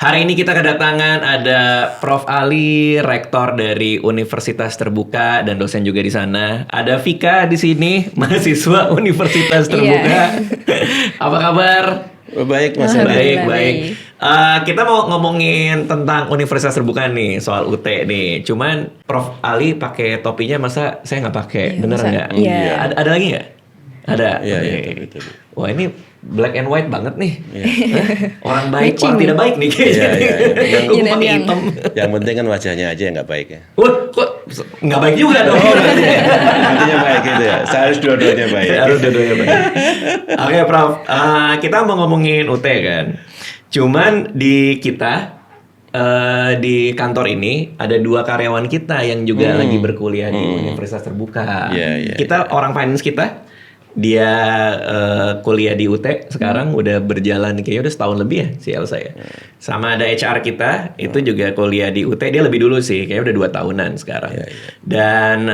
Hari ini kita kedatangan ada Prof. Ali, rektor dari Universitas Terbuka dan dosen juga di sana. Ada Vika di sini, mahasiswa Universitas Terbuka. Apa kabar? Baik, Mas. Baik. Kita mau ngomongin tentang Universitas Terbuka nih, soal UT nih. Cuman Prof. Ali pakai topinya, masa saya nggak pakai? Bener nggak? Iya. Ada lagi nggak? Ada. Iya, Oke. Wah, ini black and white banget nih. Orang baik, Matching. orang tidak baik nih kayaknya. Yang Gue pakai hitam. Yang penting kan wajahnya aja yang nggak baik ya. Wah, kok nggak baik juga dong? Intinya baik gitu ya. Saya harus dua-duanya baik. Harus dua-duanya baik. Oke, Prof. Kita mau ngomongin UT kan. Cuman di kita di kantor ini ada 2 karyawan kita yang juga lagi berkuliah di Universitas Terbuka. Iya. Kita orang finance kita. Dia kuliah di UT sekarang udah berjalan kayaknya udah setahun lebih ya si Elsa ya. Sama ada HR kita itu juga kuliah di UT, dia lebih dulu sih kayaknya udah 2 tahunan sekarang. Dan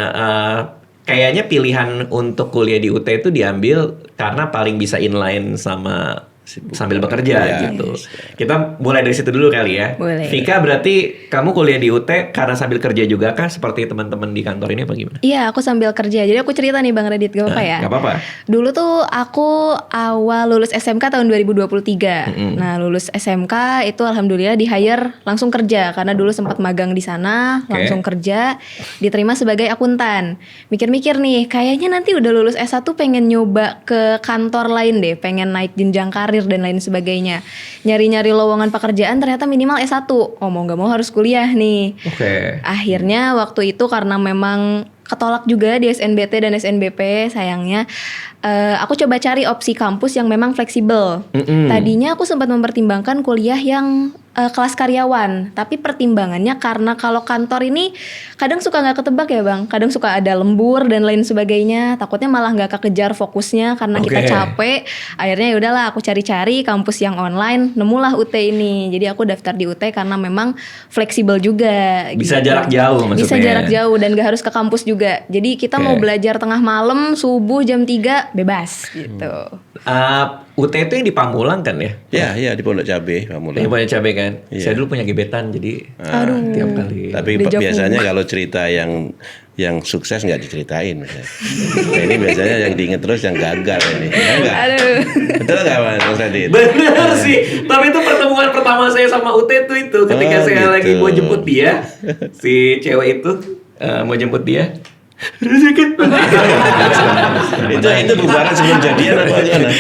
kayaknya pilihan untuk kuliah di UT itu diambil karena paling bisa inline sama sambil bekerja gitu. Kita mulai dari situ dulu kali ya. Boleh. Vika, berarti kamu kuliah di UT karena sambil kerja juga kah seperti teman-teman di kantor ini apa gimana? Iya, aku sambil kerja. Jadi aku cerita nih Bang Radit, gak apa-apa ya? Gak apa-apa. Dulu tuh aku awal lulus SMK tahun 2023. Nah, lulus SMK itu alhamdulillah di hire langsung kerja karena dulu sempat magang di sana, langsung kerja, diterima sebagai akuntan. Mikir-mikir nih, kayaknya nanti udah lulus S1 pengen nyoba ke kantor lain deh, pengen naik jenjang karir dan lain sebagainya. Nyari-nyari lowongan pekerjaan ternyata minimal S1. Oh, mau gak mau harus kuliah nih. Oke. Akhirnya waktu itu karena memang ketolak juga di SNBT dan SNBP sayangnya, aku coba cari opsi kampus yang memang fleksibel. Tadinya aku sempat mempertimbangkan kuliah yang kelas karyawan, tapi pertimbangannya karena kalau kantor ini kadang suka nggak ketebak ya Bang, kadang suka ada lembur dan lain sebagainya, takutnya malah nggak kekejar fokusnya karena kita capek. Akhirnya ya udahlah aku cari-cari kampus yang online, nemulah UT ini. Jadi aku daftar di UT karena memang fleksibel juga. Bisa gitu. jarak jauh maksudnya. Bisa jarak jauh dan gak harus ke kampus juga. Jadi kita mau belajar tengah malam, subuh jam 3 bebas gitu. UT itu yang di Pamulang kan ya? Iya, di Pondok Cabe, Pamulang. Yang punya cabai kan? Saya dulu punya gebetan jadi tiap kali. Tapi biasanya kalau cerita yang sukses nggak diceritain misalnya. Nah, ini biasanya yang diinget terus yang gagal ini. Ya enggak? Aduh. Betul nggak Mas Radit? Bener sih. Tapi itu pertemuan pertama saya sama UT itu ketika saya gitu. lagi mau jemput dia, si cewek itu mau jemput dia. itu bubaran sebelum jadian apa gimana?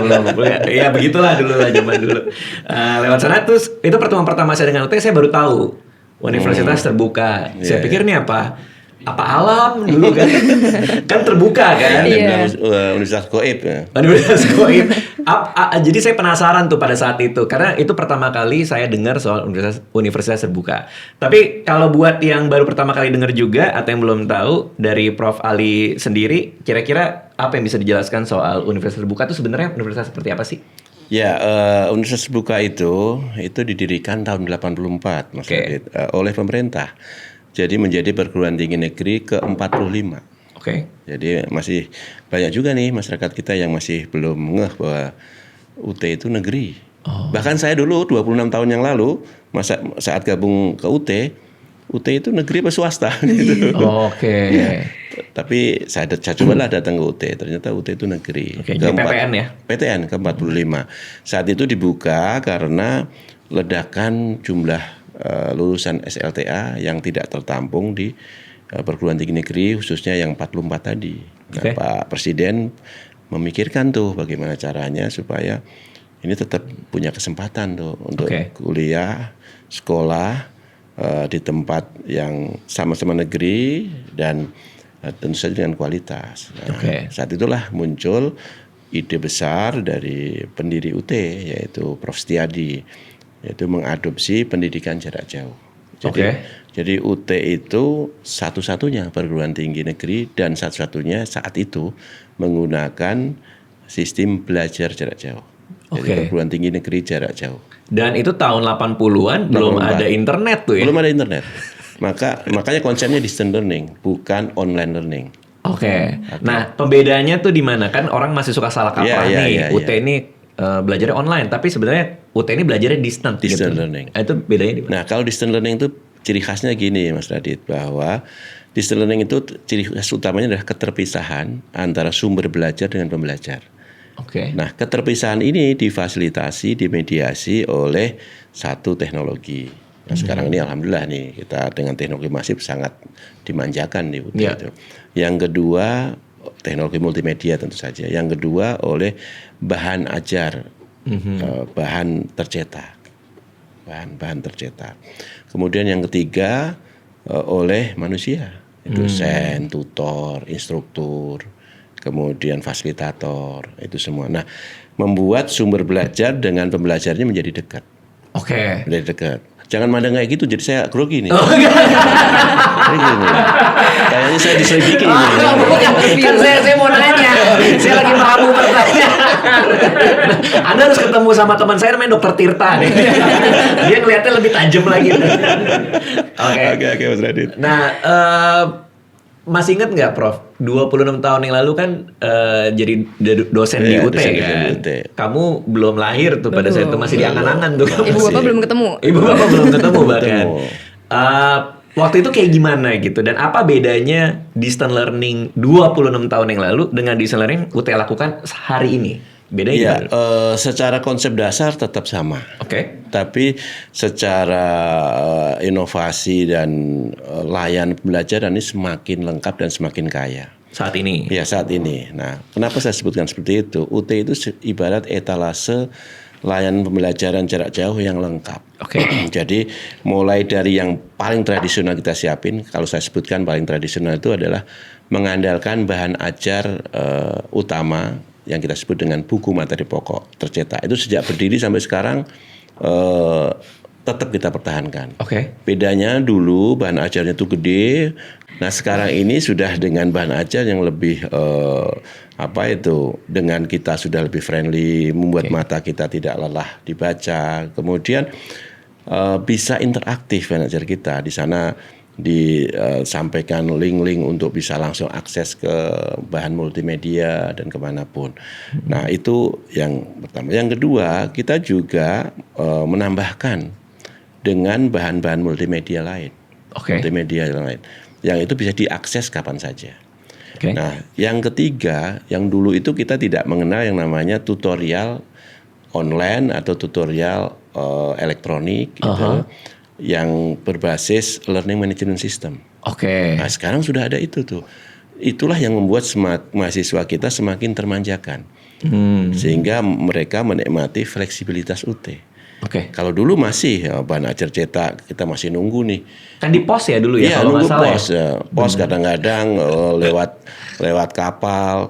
belum. Ya begitulah dulu lah zaman dulu. Lewat sana terus itu pertemuan pertama saya dengan UT, saya baru tahu Universitas Terbuka. Saya pikir ini apa alam dulu kan? Kan terbuka kan? Universitas Goib ya. Universitas Goib. Jadi saya penasaran tuh pada saat itu karena itu pertama kali saya dengar soal Universitas Terbuka. Tapi kalau buat yang baru pertama kali dengar juga atau yang belum tahu dari Prof. Ali sendiri, kira-kira apa yang bisa dijelaskan soal Universitas Terbuka itu sebenarnya universitas seperti apa sih? Ya, Universitas Terbuka itu didirikan tahun 84 Mas Radit, oleh pemerintah. Jadi menjadi perguruan tinggi negeri ke-45. Oke. Jadi masih banyak juga nih masyarakat kita yang masih belum ngeh bahwa UT itu negeri. Bahkan saya dulu 26 tahun yang lalu saat gabung ke UT itu negeri apa swasta gitu. Oke. Ya. Tapi saya cobalah datang ke UT, ternyata UT itu negeri. Oke, jadi PTN ya? PTN ke-45. Saat itu dibuka karena ledakan jumlah lulusan SLTA yang tidak tertampung di perguruan tinggi negeri khususnya yang 44 tadi. Nah, Pak Presiden memikirkan tuh bagaimana caranya supaya ini tetap punya kesempatan tuh untuk kuliah, sekolah di tempat yang sama-sama negeri dan tentu saja dengan kualitas. Nah, saat itulah muncul ide besar dari pendiri UT yaitu Prof. Setiadi, yaitu mengadopsi pendidikan jarak jauh. Jadi UT itu satu-satunya perguruan tinggi negeri dan satu-satunya saat itu menggunakan sistem belajar jarak jauh. Jadi perguruan tinggi negeri jarak jauh. Dan itu tahun 80-an belum ada internet tuh ya? Belum ada internet. Makanya konsepnya distance learning, bukan online learning. Nah, pembedanya tuh di mana? Kan orang masih suka salah kaprah nih. UT ini belajarnya online, tapi sebenarnya UT ini belajarnya distant Distant gitu. learning. Itu bedanya di mana? Nah, kalau distant learning itu ciri khasnya gini Mas Radit, bahwa distant learning itu ciri khas utamanya adalah keterpisahan antara sumber belajar dengan pembelajar. Oke. Nah, keterpisahan ini difasilitasi, dimediasi oleh satu teknologi. Nah, sekarang ini alhamdulillah nih kita dengan teknologi masif sangat dimanjakan nih UT Ya. itu. Yang kedua, teknologi multimedia tentu saja. Yang kedua oleh bahan ajar, bahan tercetak. Bahan tercetak. Kemudian yang ketiga oleh manusia. Dosen, tutor, instruktur, kemudian fasilitator, itu semua. Nah, membuat sumber belajar dengan pembelajarnya menjadi dekat. Oke. Menjadi dekat. Jangan mandang kayak gitu, jadi saya grogi nih. Oh, enggak. Jadi gini, kayaknya saya diselidiki Oh, ini. bukan. Kan saya mau nanya. Saya lagi meramu pertanyaan. Anda harus ketemu sama teman saya namanya Dokter Tirta nih. Dia ngeliatnya lebih tajam lagi. Oke. Oke, Mas Radit. Nah, masih ingat nggak Prof? 26 tahun yang lalu kan jadi dosen di Iya, UT dosen di kan? UT. Kamu belum lahir tuh pada saat itu, masih di angan-angan tuh. Ibu bapak belum ketemu. Ibu bapak belum ketemu bahkan. Ketemu. Waktu itu kayak gimana gitu? Dan apa bedanya distant learning 26 tahun yang lalu dengan distant learning UT lakukan hari ini? Bedanya Ya, gimana? secara konsep dasar tetap sama. Oke. Tapi secara inovasi dan layan pembelajaran ini semakin lengkap dan semakin kaya. Saat ini. Ya, saat ini. Nah, kenapa saya sebutkan seperti itu? UT itu ibarat etalase layanan pembelajaran jarak jauh yang lengkap. Oke. Jadi mulai dari yang paling tradisional kita siapin, kalau saya sebutkan paling tradisional itu adalah mengandalkan bahan ajar utama yang kita sebut dengan buku materi pokok tercetak. Itu sejak berdiri sampai sekarang tetap kita pertahankan. Oke. Bedanya dulu bahan ajarnya itu gede. Nah, sekarang ini sudah dengan bahan ajar yang lebih dengan kita sudah lebih friendly, membuat mata kita tidak lelah dibaca. Kemudian bisa interaktif bahan ajar kita. Di sana disampaikan link-link untuk bisa langsung akses ke bahan multimedia dan kemanapun. Nah, itu yang pertama. Yang kedua, kita juga menambahkan dengan bahan-bahan multimedia lain. Oke. Multimedia lain. Yang itu bisa diakses kapan saja. Oke. Nah, yang ketiga, yang dulu itu kita tidak mengenal yang namanya tutorial online atau tutorial elektronik gitu, yang berbasis learning management system. Oke. Nah, sekarang sudah ada itu tuh. Itulah yang membuat mahasiswa kita semakin termanjakan. Sehingga mereka menikmati fleksibilitas UT. Oke. Kalau dulu masih bahan ajar cetak, kita masih nunggu nih. Kan di pos ya dulu ya, Iya, kalau nggak nunggu salah pos. ya. Pos kadang-kadang lewat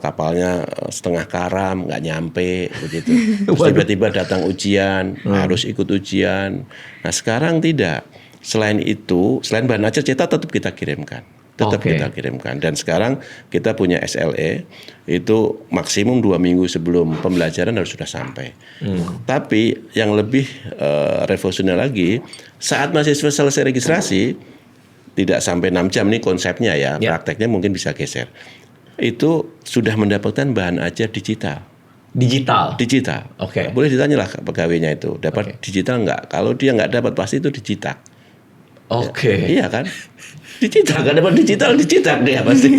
kapalnya setengah karam, nggak nyampe begitu. Terus tiba-tiba datang ujian, harus ikut ujian. Nah, sekarang tidak. Selain itu, selain bahan ajar cetak tetap kita kirimkan. Kita kirimkan. Dan sekarang kita punya SLE, itu maksimum 2 minggu sebelum pembelajaran harus sudah sampai. Tapi yang lebih revolusioner lagi, saat mahasiswa selesai registrasi, tidak sampai 6 jam, ini konsepnya ya, prakteknya mungkin bisa geser. Itu sudah mendapatkan bahan ajar digital. Digital. Oke. Boleh ditanyalah pegawainya itu, dapat digital nggak? Kalau dia nggak dapat pasti itu dicetak. Oke. Iya kan? Dicetak, nggak dapat dicetak dia pasti.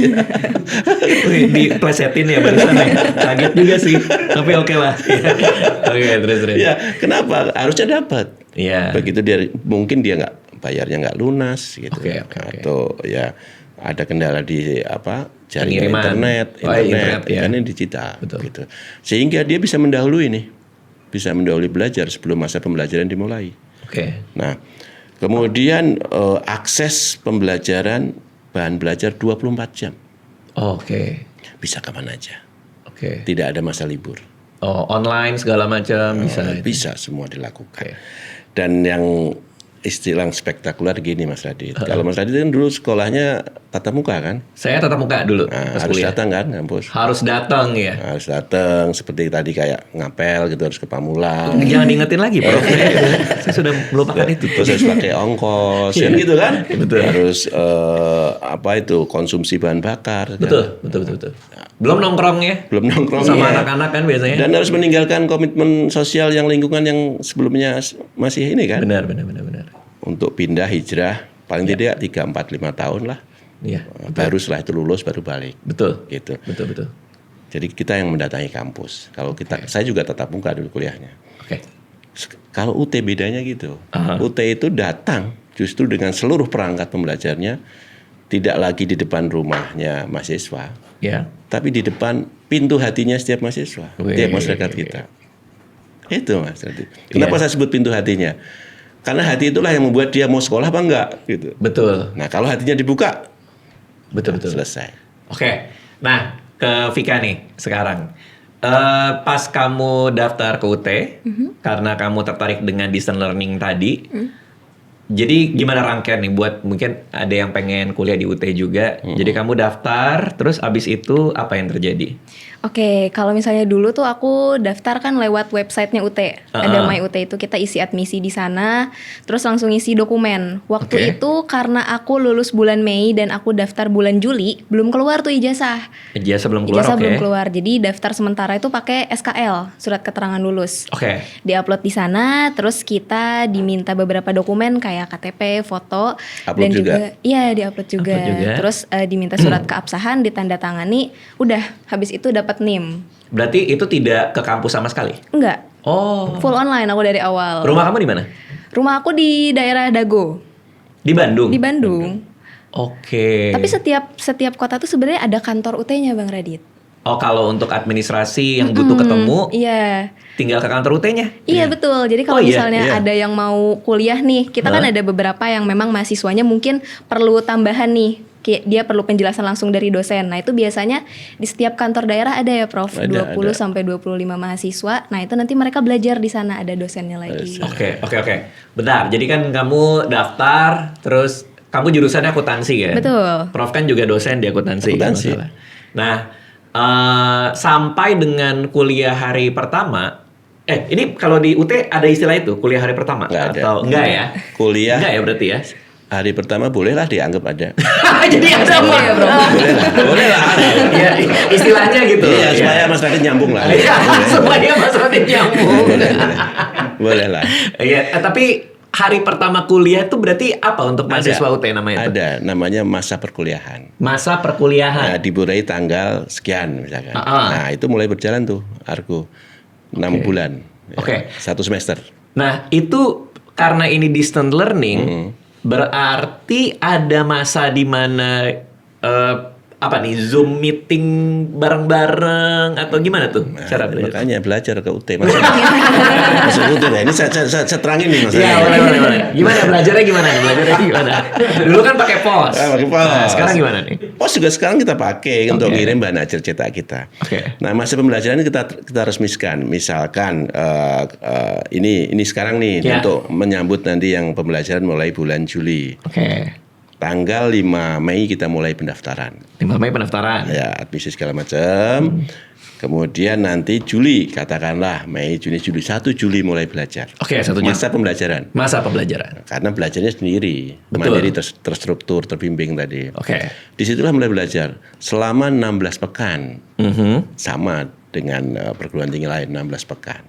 Wih, diplesetin ya barusan ya. Kaget juga sih. Tapi oke lah. Oke, terus. Ya, kenapa? Harusnya dapat. Iya. Begitu mungkin dia nggak bayarnya nggak lunas gitu. Oke. Atau ya ada kendala di jaringan Pengiriman. internet Ya. kan ini digital. Betul. Gitu. Sehingga dia bisa mendahului nih. Bisa mendahului belajar sebelum masa pembelajaran dimulai. Oke. Nah, kemudian akses pembelajaran bahan belajar 24 jam. Oke. Bisa kapan aja. Oke. Tidak ada masa libur. Oh, online segala macam bisa. Bisa semua dilakukan. Oke. Dan yang istilah spektakuler gini Mas Radit. Kalau Mas Radit kan dulu sekolahnya tatap muka kan? Saya tatap muka dulu Nah, pas harus kuliah. datang kan kampus. Harus datang ya. Harus datang seperti tadi kayak ngapel gitu, harus ke Pamulang. Jangan diingetin lagi, Bro. Saya sudah melupakan itu. Terus harus pakai ongkos kan gitu kan? Betul. Harus konsumsi bahan bakar. Betul. Belum nongkrongnya. Belum nongkrong Sama anak-anak kan biasanya. Dan harus meninggalkan komitmen sosial yang lingkungan yang sebelumnya masih ini kan. Benar. Untuk pindah hijrah paling tidak 3, 4, 5 tahun lah. Iya. Baru setelah itu lulus baru balik. Betul. Gitu. Betul. Jadi kita yang mendatangi kampus. Kalau saya juga tatap muka dulu kuliahnya. Oke. Kalau UT bedanya gitu. Aha. UT itu datang justru dengan seluruh perangkat pembelajarnya, tidak lagi di depan rumahnya mahasiswa, Ya. tapi di depan pintu hatinya setiap mahasiswa, setiap masyarakat kita. Itu Mas. Kenapa saya sebut pintu hatinya? Karena hati itulah yang membuat dia mau sekolah apa enggak gitu. Betul. Nah, kalau hatinya dibuka, Betul. selesai. Oke. Nah, ke Vika nih sekarang. Pas kamu daftar ke UT, karena kamu tertarik dengan distance learning tadi, jadi gimana rangkaian nih buat mungkin ada yang pengen kuliah di UT juga. Jadi kamu daftar, terus abis itu apa yang terjadi? Oke, kalau misalnya dulu tuh aku daftar kan lewat websitenya UT. Ada My UT itu kita isi admisi di sana, terus langsung isi dokumen. Waktu Oke. itu karena aku lulus bulan Mei dan aku daftar bulan Juli, belum keluar tuh ijazah. Ijazah belum keluar, Ijazah oke. belum keluar. Jadi daftar sementara itu pakai SKL, surat keterangan lulus. Oke. Diupload di sana, terus kita diminta beberapa dokumen kayak KTP, foto, Upload dan juga? iya diupload juga. Upload juga. Terus diminta surat keabsahan, ditandatangani, udah habis itu dapat NIM. Berarti itu tidak ke kampus sama sekali? Enggak, Oh. full online aku dari awal. Rumah kamu di mana? Rumah aku di daerah Dago, Di Bandung. di Bandung. Oke. Tapi setiap kota tuh sebenarnya ada kantor UT-nya Bang Radit. Oh, kalau untuk administrasi yang butuh ketemu, Iya. tinggal ke kantor UT-nya? Iya betul. Jadi Oh, kalau iya, misalnya iya. ada yang mau kuliah nih, kita kan ada beberapa yang memang mahasiswanya mungkin perlu tambahan nih. Kayak dia perlu penjelasan langsung dari dosen. Nah, itu biasanya di setiap kantor daerah ada ya, Prof. Ada, 20 sampai 25 mahasiswa. Nah, itu nanti mereka belajar di sana, ada dosennya lagi. Oke. Bentar, jadi kan kamu daftar, terus kamu jurusannya akuntansi ya? Betul. Prof kan juga dosen di akuntansi. Akuntansi. nggak salah. Nah, sampai dengan kuliah hari pertama, ini kalau di UT ada istilah itu, kuliah hari pertama? Nggak ada. Atau enggak ya? Kuliah Enggak ya berarti ya? hari pertama bolehlah dianggap ada. Jadi ada apa? Iya, Bro. Boleh lah. Iya, istilahnya gitu. Iya, supaya Mas Radit nyambung lah. Iya, supaya Mas Radit nyambung. Boleh lah. Iya, tapi hari pertama kuliah itu berarti apa untuk mahasiswa UT namanya itu? Ada, namanya masa perkuliahan. Masa Nah, perkuliahan. dimulai tanggal sekian misalkan. Ah. Nah, itu mulai berjalan tuh, Argo. 6 bulan. Ya, Oke. 1 semester. Nah, itu karena ini distant learning, berarti ada masa di mana apa nih Zoom meeting bareng-bareng atau gimana tuh cara belajar? Makanya belajar ke UT. Masuk UT. Nah, ini saya terangin nih Mas. Iya, boleh. Gimana belajarnya gimana? Dulu kan pakai pos. Pakai pos. Nah, sekarang gimana nih? Pos juga sekarang kita pakai untuk Oke. ngirim bahan ajar cetak kita. Oke. Nah, masa pembelajaran ini kita resmikan. Misalkan ini sekarang nih Ya. untuk menyambut nanti yang pembelajaran mulai bulan Juli. Oke. Tanggal 5 Mei kita mulai pendaftaran. 5 Mei pendaftaran. Ya, admisi segala macam. Kemudian nanti Juli, katakanlah Mei, Juni, Juli, 1 Juli mulai belajar. Oke, 1 Juli. Masa pembelajaran. Masa pembelajaran. Karena belajarnya sendiri, Betul. mandiri, terstruktur, terbimbing tadi. Oke. Disitulah mulai belajar selama 16 pekan, Mhm. sama dengan perguruan tinggi lain 16 pekan.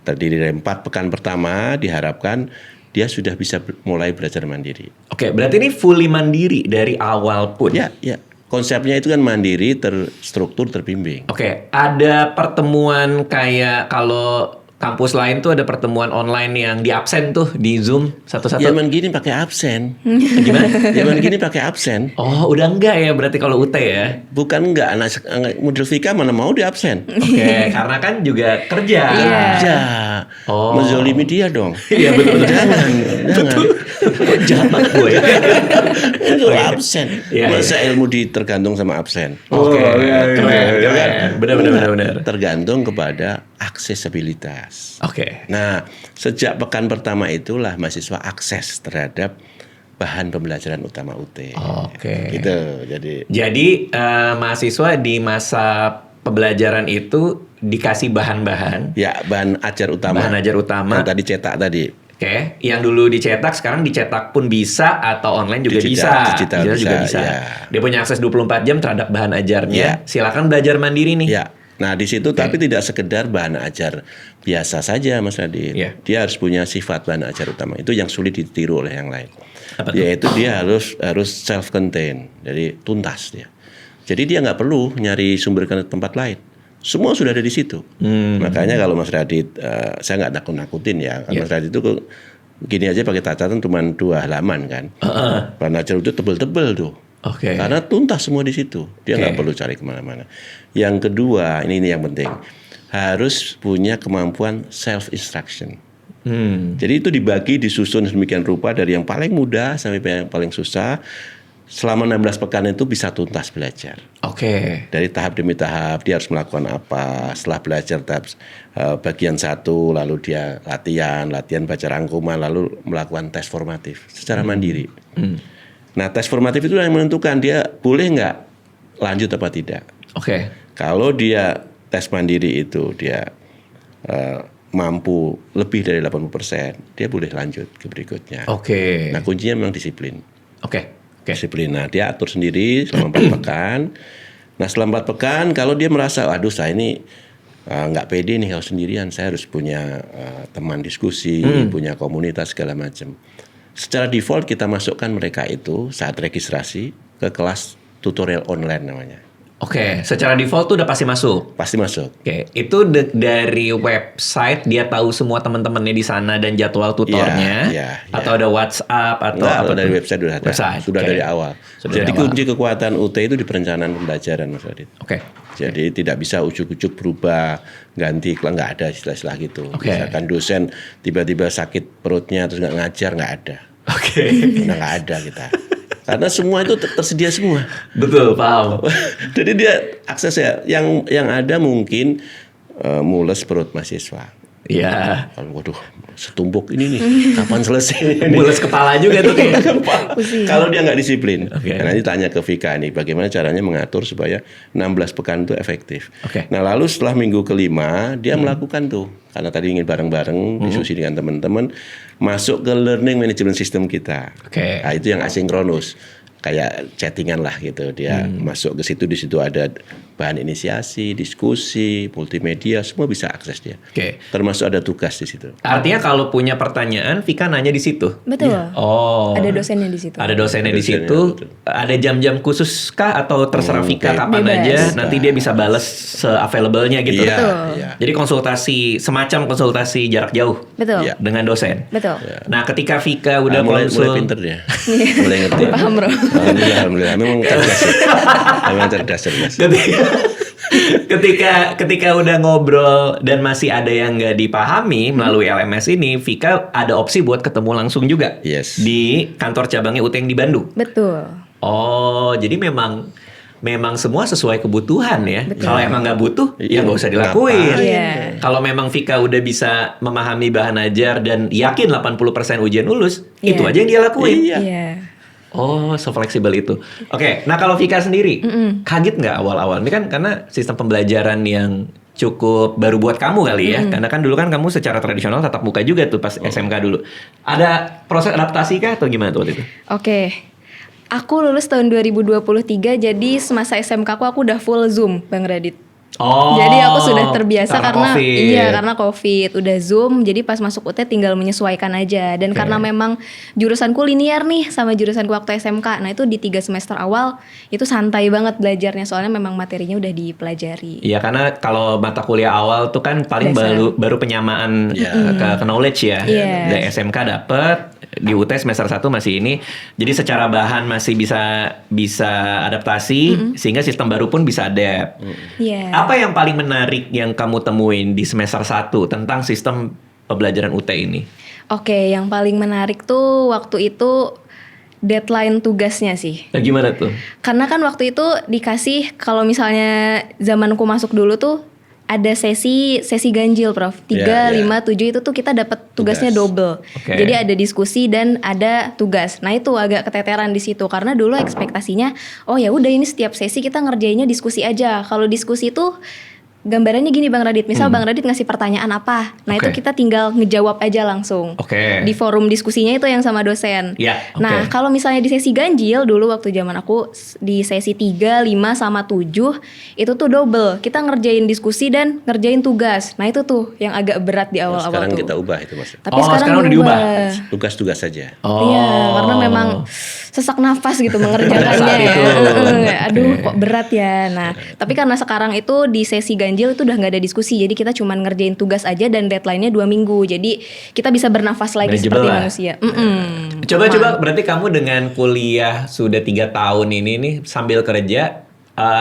Terdiri dari 4 pekan pertama diharapkan dia sudah bisa mulai belajar mandiri. Oke, berarti ini fully mandiri dari awal pun. Ya. Konsepnya itu kan mandiri, terstruktur, terbimbing. Oke, ada pertemuan kayak kalau kampus lain tuh ada pertemuan online yang di absen tuh di Zoom satu-satu. Zaman gini pakai absen. Gimana? Zaman gini pakai absen. Oh, udah enggak ya berarti kalau UT ya? Bukan enggak, anak model Vika mana mau di absen. Oke, karena kan juga kerja. Iya. Ya, Oh. menzolimi dia dong. Iya betul. Jangan. Jahat banget gue ya. Itu absen. Iya, Masa ilmu tergantung sama absen. Oke, Keren, keren. Benar. Tergantung kepada aksesibilitas. kelas. Oke. Nah, sejak pekan pertama itulah mahasiswa akses terhadap bahan pembelajaran utama UT. Oke. Gitu. Jadi mahasiswa di masa pembelajaran itu dikasih bahan-bahan. Ya, bahan ajar utama. Bahan ajar utama. Yang tadi cetak tadi. Oke, yang dulu dicetak sekarang dicetak pun bisa atau online juga Digital juga bisa. ya. Dia punya akses 24 jam terhadap bahan ajarnya. Ya. Silakan belajar mandiri nih. Ya. Nah, di situ tapi tidak sekedar bahan ajar biasa saja, Mas Radit. Ya. Dia harus punya sifat bahan ajar utama. Itu yang sulit ditiru oleh yang lain. Apa tuh? Yaitu dia harus self contain. Jadi tuntas dia. Jadi dia nggak perlu nyari sumber ke tempat lain. Semua sudah ada di situ. Makanya kalau Mas Radit, saya nggak nakut-nakutin ya. Mas Radit itu gini aja pakai catatan cuma 2 halaman kan. Bahan ajar itu tebel-tebel tuh. Oke. Karena tuntas semua di situ. Dia nggak perlu cari kemana-mana. Yang kedua, ini yang penting. Harus punya kemampuan self-instruction. Jadi itu dibagi, disusun sedemikian rupa dari yang paling mudah sampai yang paling susah. Selama 16 pekan itu bisa tuntas belajar. Oke. Dari tahap demi tahap dia harus melakukan apa. Setelah belajar tahap bagian 1, lalu dia latihan baca rangkuman, lalu melakukan tes formatif secara mandiri. Nah, tes formatif itu yang menentukan dia boleh nggak lanjut apa tidak. Oke. Kalau dia tes mandiri itu dia mampu lebih dari 80%, dia boleh lanjut ke berikutnya. Oke. Nah, kuncinya memang disiplin. Oke. Disiplin. Nah, dia atur sendiri selama 4 pekan. Nah, setelah 4 pekan, kalau dia merasa, aduh saya ini nggak pede nih kalau sendirian, saya harus punya teman diskusi, punya komunitas segala macam. Secara default kita masukkan mereka itu saat registrasi ke kelas tutorial online namanya. Oke, secara default tuh udah pasti masuk. Pasti masuk. Oke, itu dari website dia tahu semua teman-temannya di sana dan jadwal tutornya, Iya. atau ada WhatsApp atau Enggak, apa dari tuh? website sudah ada. Sudah oke. dari awal. Sudah Jadi dari awal. kunci kekuatan UT itu di perencanaan pembelajaran, Mas Radit. Oke. Jadi tidak bisa ujuk-ujuk berubah, ganti, nggak ada istilah-istilah gitu. Oke. Misalkan dosen tiba-tiba sakit perutnya terus nggak ngajar, nggak ada. Oke. Karena nggak ada kita. Karena semua itu tersedia semua. Betul, paham. Jadi dia akses ya. Yang ada mungkin mules perut mahasiswa. Iya. Waduh, setumpuk ini nih. Kapan selesai? Mules kepala juga tuh kayak. Kalau dia nggak disiplin. Oke. Nah, nanti tanya ke Vika nih, bagaimana caranya mengatur supaya 16 pekan itu efektif. Oke. Nah, lalu setelah minggu kelima, dia melakukan tuh. Karena tadi ingin bareng-bareng, diskusi dengan teman-teman, masuk ke learning management system kita. Oke. Nah, itu yang asinkronus. Kayak chattingan lah gitu. Dia masuk ke situ, di situ ada bahan inisiasi, diskusi, multimedia, semua bisa akses dia. Oke. Termasuk ada tugas di situ. Artinya kalau punya pertanyaan, Vika nanya di situ. Betul. Oh. Ada dosennya di situ. Ada dosennya di Dosennya, situ. betul. Ada jam-jam khusus kah atau terserah Vika Oke. kapan Bebas. aja? Nanti dia bisa bales se-available-nya gitu. Iya, Betul. iya. Jadi semacam konsultasi jarak jauh Betul. Iya. dengan dosen. Betul. Nah, ketika Vika udah mulai konsul, pinter dia. Mulai ngerti. Paham, bro. Alhamdulillah. Memang cerdas. Memang cerdas. ketika udah ngobrol dan masih ada yang nggak dipahami melalui LMS ini, Vika ada opsi buat ketemu langsung juga Yes. di kantor cabangnya UT yang di Bandung. Betul. Oh, jadi memang semua sesuai kebutuhan ya. Betul. Kalau emang nggak butuh, ya Iya. nggak usah dilakuin. Ngapain? Iya. Kalau memang Vika udah bisa memahami bahan ajar dan yakin 80% ujian lulus, Iya. itu aja yang dia lakuin. Iya. Iya. Oh, so fleksibel itu. Oke, nah kalau Vika sendiri, kaget nggak awal-awal? Ini kan karena sistem pembelajaran yang cukup baru buat kamu kali ya. Karena kan dulu kan kamu secara tradisional tatap muka juga tuh pas SMK dulu. Ada proses adaptasi kah atau gimana tuh waktu itu? Oke. Aku lulus tahun 2023, jadi semasa SMK aku udah full Zoom, Bang Radit. Oh, Jadi aku sudah terbiasa karena COVID. karena COVID udah Zoom, jadi pas masuk UT tinggal menyesuaikan aja. Dan Oke. karena memang jurusanku linear nih sama jurusanku waktu SMK. Nah, itu di 3 semester awal itu santai banget belajarnya soalnya memang materinya udah dipelajari. Iya, karena kalau mata kuliah awal tuh kan paling Dasar. baru penyamaan Iya. ke knowledge ya. Yes. Dari SMK dapet, di UT semester 1 masih ini. Jadi secara bahan masih bisa adaptasi sehingga sistem baru pun bisa adapt. Iya. Apa yang paling menarik yang kamu temuin di semester 1 tentang sistem pembelajaran UT ini? Oke, yang paling menarik tuh waktu itu deadline tugasnya sih. Nah, gimana tuh? Karena kan waktu itu dikasih kalau misalnya zamanku masuk dulu tuh ada sesi ganjil, Prof. 3, 5, 7 itu tuh kita dapat tugasnya Tugas. double. Oke. Jadi ada diskusi dan ada tugas. Nah, itu agak keteteran di situ karena dulu ekspektasinya oh ya udah ini setiap sesi kita ngerjainnya diskusi aja. Kalau diskusi itu gambarannya gini Bang Radit, misal Bang Radit ngasih pertanyaan apa, nah Oke. itu kita tinggal ngejawab aja langsung. Oke. Di forum diskusinya itu yang sama dosen. Ya, oke. Nah, kalau misalnya di sesi ganjil dulu waktu zaman aku di sesi 3, 5 sama 7 itu tuh double. Kita ngerjain diskusi dan ngerjain tugas. Nah, itu tuh yang agak berat di awal-awal Sekarang tuh. kita ubah itu Mas. Tapi Oh, sekarang udah diubah. Tugas-tugas saja. Iya, karena memang sesak nafas gitu mengerjakannya. Pada saat itu. Aduh, Oke. kok berat ya. Nah, tapi karena sekarang itu di sesi ganjil itu udah nggak ada diskusi, jadi kita cuma ngerjain tugas aja dan deadline-nya 2 minggu. Jadi kita bisa bernafas lagi Manageable seperti lah. manusia. Coba berarti kamu dengan kuliah sudah 3 tahun ini nih sambil kerja,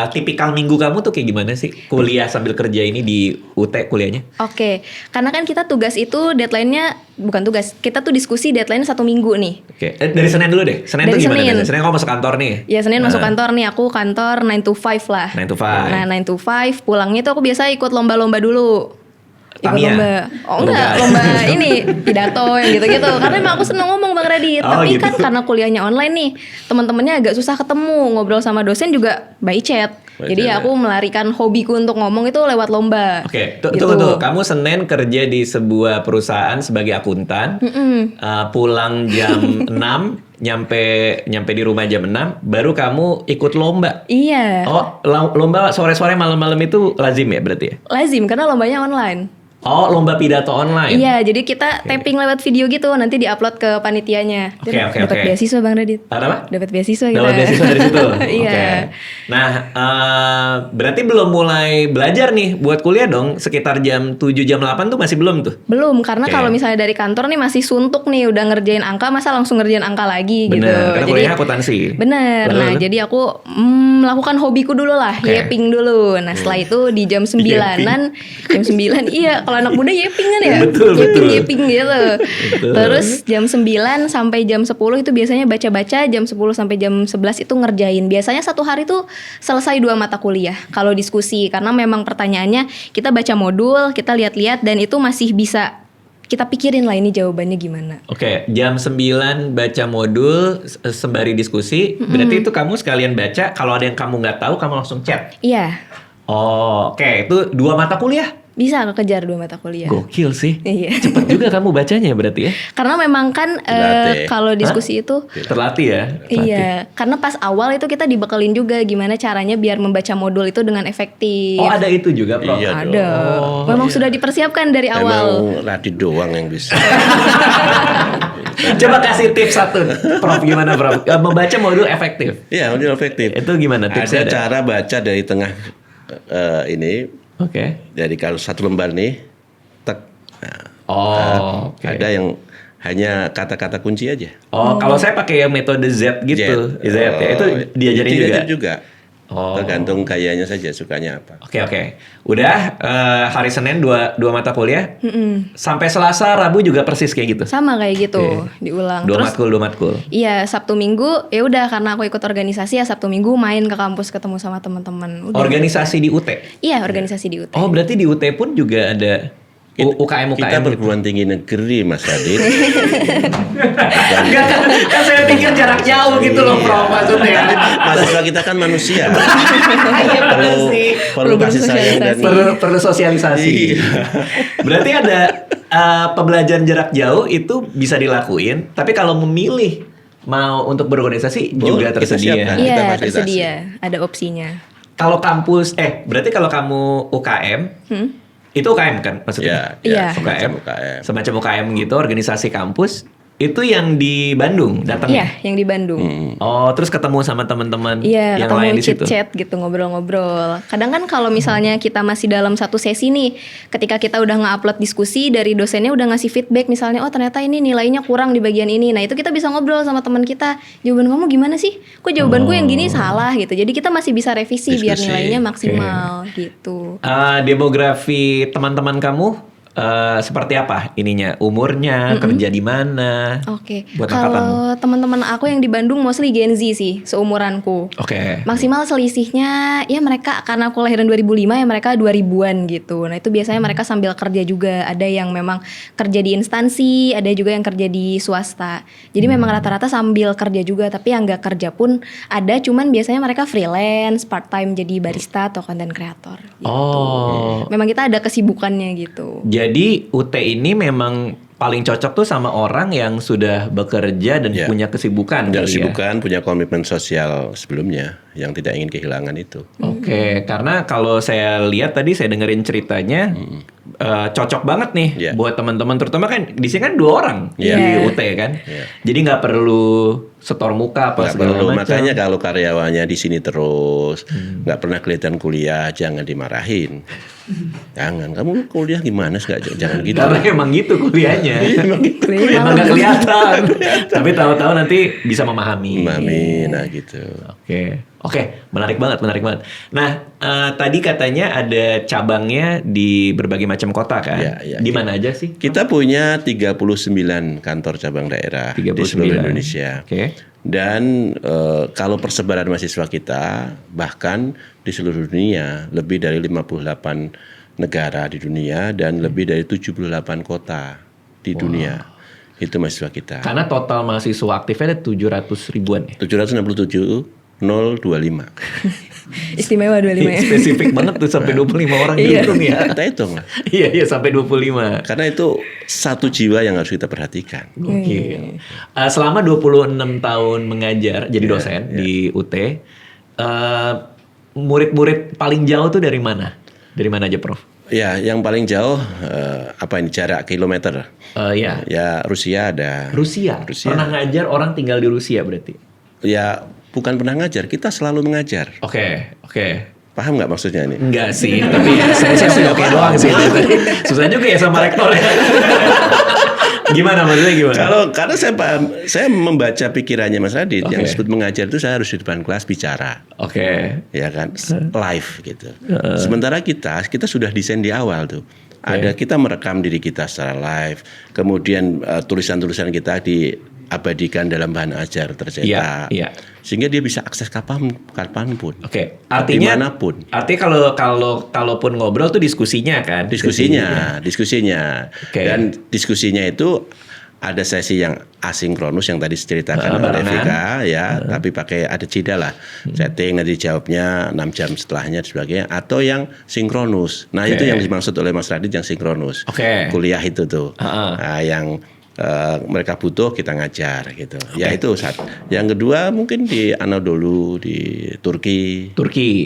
tipikal minggu kamu tuh kayak gimana sih? Kuliah sambil kerja ini di UT kuliahnya? Oke, karena kan kita tugas itu deadline-nya bukan tugas, kita tuh diskusi deadline-nya 1 minggu nih. Oke, dari Senin dulu deh. Senin Dari tuh gimana? Senin. Senin kamu masuk kantor nih. Ya Senin masuk kantor nih, aku kantor 9 to 5 lah. 9 to 5. Nah 9 to 5, pulangnya tuh aku biasa ikut lomba-lomba dulu. Ikut Tamiya? lomba. Oh enggak, Bukan. lomba ini pidato yang gitu-gitu. Karena emang aku seneng ngomong Bang Radit. Oh, Tapi gitu. kan karena kuliahnya online nih, teman-temannya agak susah ketemu, ngobrol sama dosen juga by chat. By Jadi chat, aku melarikan hobiku untuk ngomong itu lewat lomba. Oke, Gitu. tunggu. Kamu Senin kerja di sebuah perusahaan sebagai akuntan, pulang jam 6, nyampe di rumah jam 6, baru kamu ikut lomba. Iya, Oh, lomba sore-sore malam-malam itu lazim ya berarti ya? lazim karena lombanya online. Oh, lomba pidato online. Iya, jadi kita tapping lewat video gitu, nanti diupload ke panitianya. Oke, Dapat oke. beasiswa Bang Radit. Apa? Dapat beasiswa kita. Dapat beasiswa dari situ. Iya. Oke. Nah, berarti belum mulai belajar nih buat kuliah dong. Sekitar jam 7 jam 8 tuh masih belum tuh. Belum, karena Oke. kalau misalnya dari kantor nih masih suntuk nih, udah ngerjain angka, masa langsung ngerjain angka lagi gitu. Bener, karena kuliahnya akuntansi. Bener. Betul, Nah, betul. jadi aku melakukan hobiku dulu lah, Oke. yeping dulu. Nah, setelah itu di jam 9-an, jam 9, iya, kalau anak muda yeping kan ya? Betul, betul. Yeping gitu. Terus jam 9 sampai jam 10 itu biasanya baca-baca, jam 10 sampai jam 11 itu ngerjain. Biasanya satu hari tuh selesai 2 mata kuliah kalau diskusi, karena memang pertanyaannya kita baca modul, kita lihat-lihat dan itu masih bisa kita pikirin lah ini jawabannya gimana. Oke, jam 9 baca modul sembari diskusi. Berarti itu kamu sekalian baca, kalau ada yang kamu nggak tahu kamu langsung chat. Iya, Oh, oke, itu 2 mata kuliah. bisa kekejar 2 mata kuliah. Gokil sih. Iya. Cepet juga kamu bacanya berarti ya. Karena memang kan Dilatih. kalau diskusi itu Terlatih ya. Terlatih. iya, karena pas awal itu kita dibekelin juga gimana caranya biar membaca modul itu dengan efektif. Oh, ada itu juga, Prof. Iya. Ada. Oh, Memang sudah dipersiapkan dari awal. Emang Radit doang yang bisa. Coba kasih tips satu, Prof. Gimana, Prof? Membaca modul efektif. Iya, modul efektif. Itu gimana tipsnya? Ada cara baca dari tengah ini, Oke. dari kalau satu lembar nih, tek. Nah, Oh, oke. ada yang hanya kata-kata kunci aja. Oh, kalau saya pakai yang metode Z gitu. Z ya. Itu diajarin juga. Diajarin juga. Oh. Tergantung gayanya saja, sukanya apa. Oke. Udah hari Senin dua mata kuliah. Sampai Selasa, Rabu juga persis kayak gitu. Sama kayak gitu, Oke. diulang. Dua Terus matkul. iya, Sabtu Minggu ya udah karena aku ikut organisasi ya Sabtu Minggu main ke kampus ketemu sama teman-teman. Udah. Organisasi di UT. Iya, organisasi di UT. Oh, berarti di UT pun juga ada UKM Kita perguruan tinggi negeri, Mas Radit. Enggak, kan saya pikir jarak jauh gitu loh, Prof, maksudnya. Mahasiswa kita kan manusia. Iya, benar sih. Perlu kasih sayang dan Perlu sosialisasi. Iya. Berarti ada pembelajaran jarak jauh itu bisa dilakuin, tapi kalau memilih mau untuk berorganisasi juga Boleh, kita tersedia. siapkan. Iya, kita fasilitasi. tersedia, ada opsinya. Kalau kampus, berarti kalau kamu UKM, itu UKM kan maksudnya? Iya. semacam UKM. Semacam UKM gitu, organisasi kampus. Itu yang di Bandung Iya, datangnya? yang di Bandung. Oh, terus ketemu sama teman-teman Iya, yang lain ketemu di situ? chat gitu, ngobrol-ngobrol. Kadang kan kalau misalnya kita masih dalam satu sesi nih, ketika kita udah nge-upload diskusi, dari dosennya udah ngasih feedback, misalnya, oh ternyata ini nilainya kurang di bagian ini. Nah itu kita bisa ngobrol sama teman kita, jawaban kamu gimana sih? Kok jawabanku yang gini salah gitu. Jadi kita masih bisa revisi biar Diskusi. nilainya maksimal gitu. Demografi teman-teman kamu seperti apa ininya? Umurnya, kerja di mana? Oke. Buat angkatanmu. Kalau teman-teman aku yang di Bandung mostly Gen Z sih, seumuranku. Oke. Maksimal selisihnya ya mereka karena aku lahiran 2005 ya mereka 2000-an gitu. Nah, itu biasanya mereka sambil kerja juga. Ada yang memang kerja di instansi, ada juga yang kerja di swasta. Jadi memang rata-rata sambil kerja juga, tapi yang nggak kerja pun ada, cuman biasanya mereka freelance, part time jadi barista atau content creator gitu. Oh. Memang kita ada kesibukannya gitu. Jadi UT ini memang paling cocok tuh sama orang yang sudah bekerja dan Ya. punya kesibukan Dan kali ya. kesibukan, punya komitmen sosial sebelumnya yang tidak ingin kehilangan itu. Oke, karena kalau saya lihat tadi saya dengerin ceritanya cocok banget nih Iya. buat teman-teman, terutama kan di sini kan 2 orang Iya. di UT kan. Jadi nggak perlu setor muka apa Nggak segala perlu, macam. makanya kalau karyawannya di sini terus nggak pernah kelihatan kuliah, jangan dimarahin. Jangan, kamu kuliah gimana sih? Jangan gitu. Karena emang gitu kuliahnya. Emang gitu. Emang nggak kelihatan. Tapi tahu-tahu nanti bisa memahami. Mami, nah gitu. Oke, menarik banget. Nah, tadi katanya ada cabangnya di berbagai macam kota kan? Iya. Di mana aja sih? Kita punya 39 kantor cabang daerah di 39. seluruh Indonesia. Oke. Dan kalau persebaran mahasiswa kita bahkan di seluruh dunia lebih dari 58 negara di dunia dan lebih dari 78 kota di dunia. Itu mahasiswa kita. Karena total mahasiswa aktifnya ada 700 ribuan ya? 767.025. Istimewa 25 ya. Spesifik banget tuh sampai 25 orang Iya. dihitung ya. Kita hitung lah. Iya sampai 25. Karena itu satu jiwa yang harus kita perhatikan. Gokil. Selama 26 tahun mengajar jadi dosen di UT, murid-murid paling jauh tuh dari mana? Dari mana aja, Prof? Ya, yang paling jauh apa ini jarak kilometer? Ya, Ya Rusia ada. Rusia. Pernah ngajar orang tinggal di Rusia berarti? Ya bukan pernah ngajar, kita selalu mengajar. Oke. Paham nggak maksudnya ini? Enggak sih, tapi saya sudah oke doang sih. Susah juga ya sama rektor ya. Gimana maksudnya gimana? Karena saya paham, saya membaca pikirannya Mas Radit. Yang disebut mengajar itu saya harus di depan kelas bicara. Oke. Ya kan, live gitu. Sementara kita sudah desain di awal tuh. Ada kita merekam diri kita secara live, kemudian tulisan-tulisan kita diabadikan dalam bahan ajar tercetak, Iya. sehingga dia bisa akses kapanpun. Oke, artinya dimanapun. Artinya kalaupun ngobrol tuh diskusinya kan? Diskusinya. Oke. Dan diskusinya itu ada sesi yang asinkronus yang tadi diceritakan oleh barengan. Vika ya, tapi pakai ada jeda lah. Setting nanti jawabnya 6 jam setelahnya dan sebagainya, atau yang sinkronus. Nah, itu yang dimaksud oleh Mas Radit yang sinkronus. Oke. Kuliah itu tuh. Nah, yang mereka butuh kita ngajar gitu. Ya itu satu. Yang kedua mungkin di Anadolu di Turki.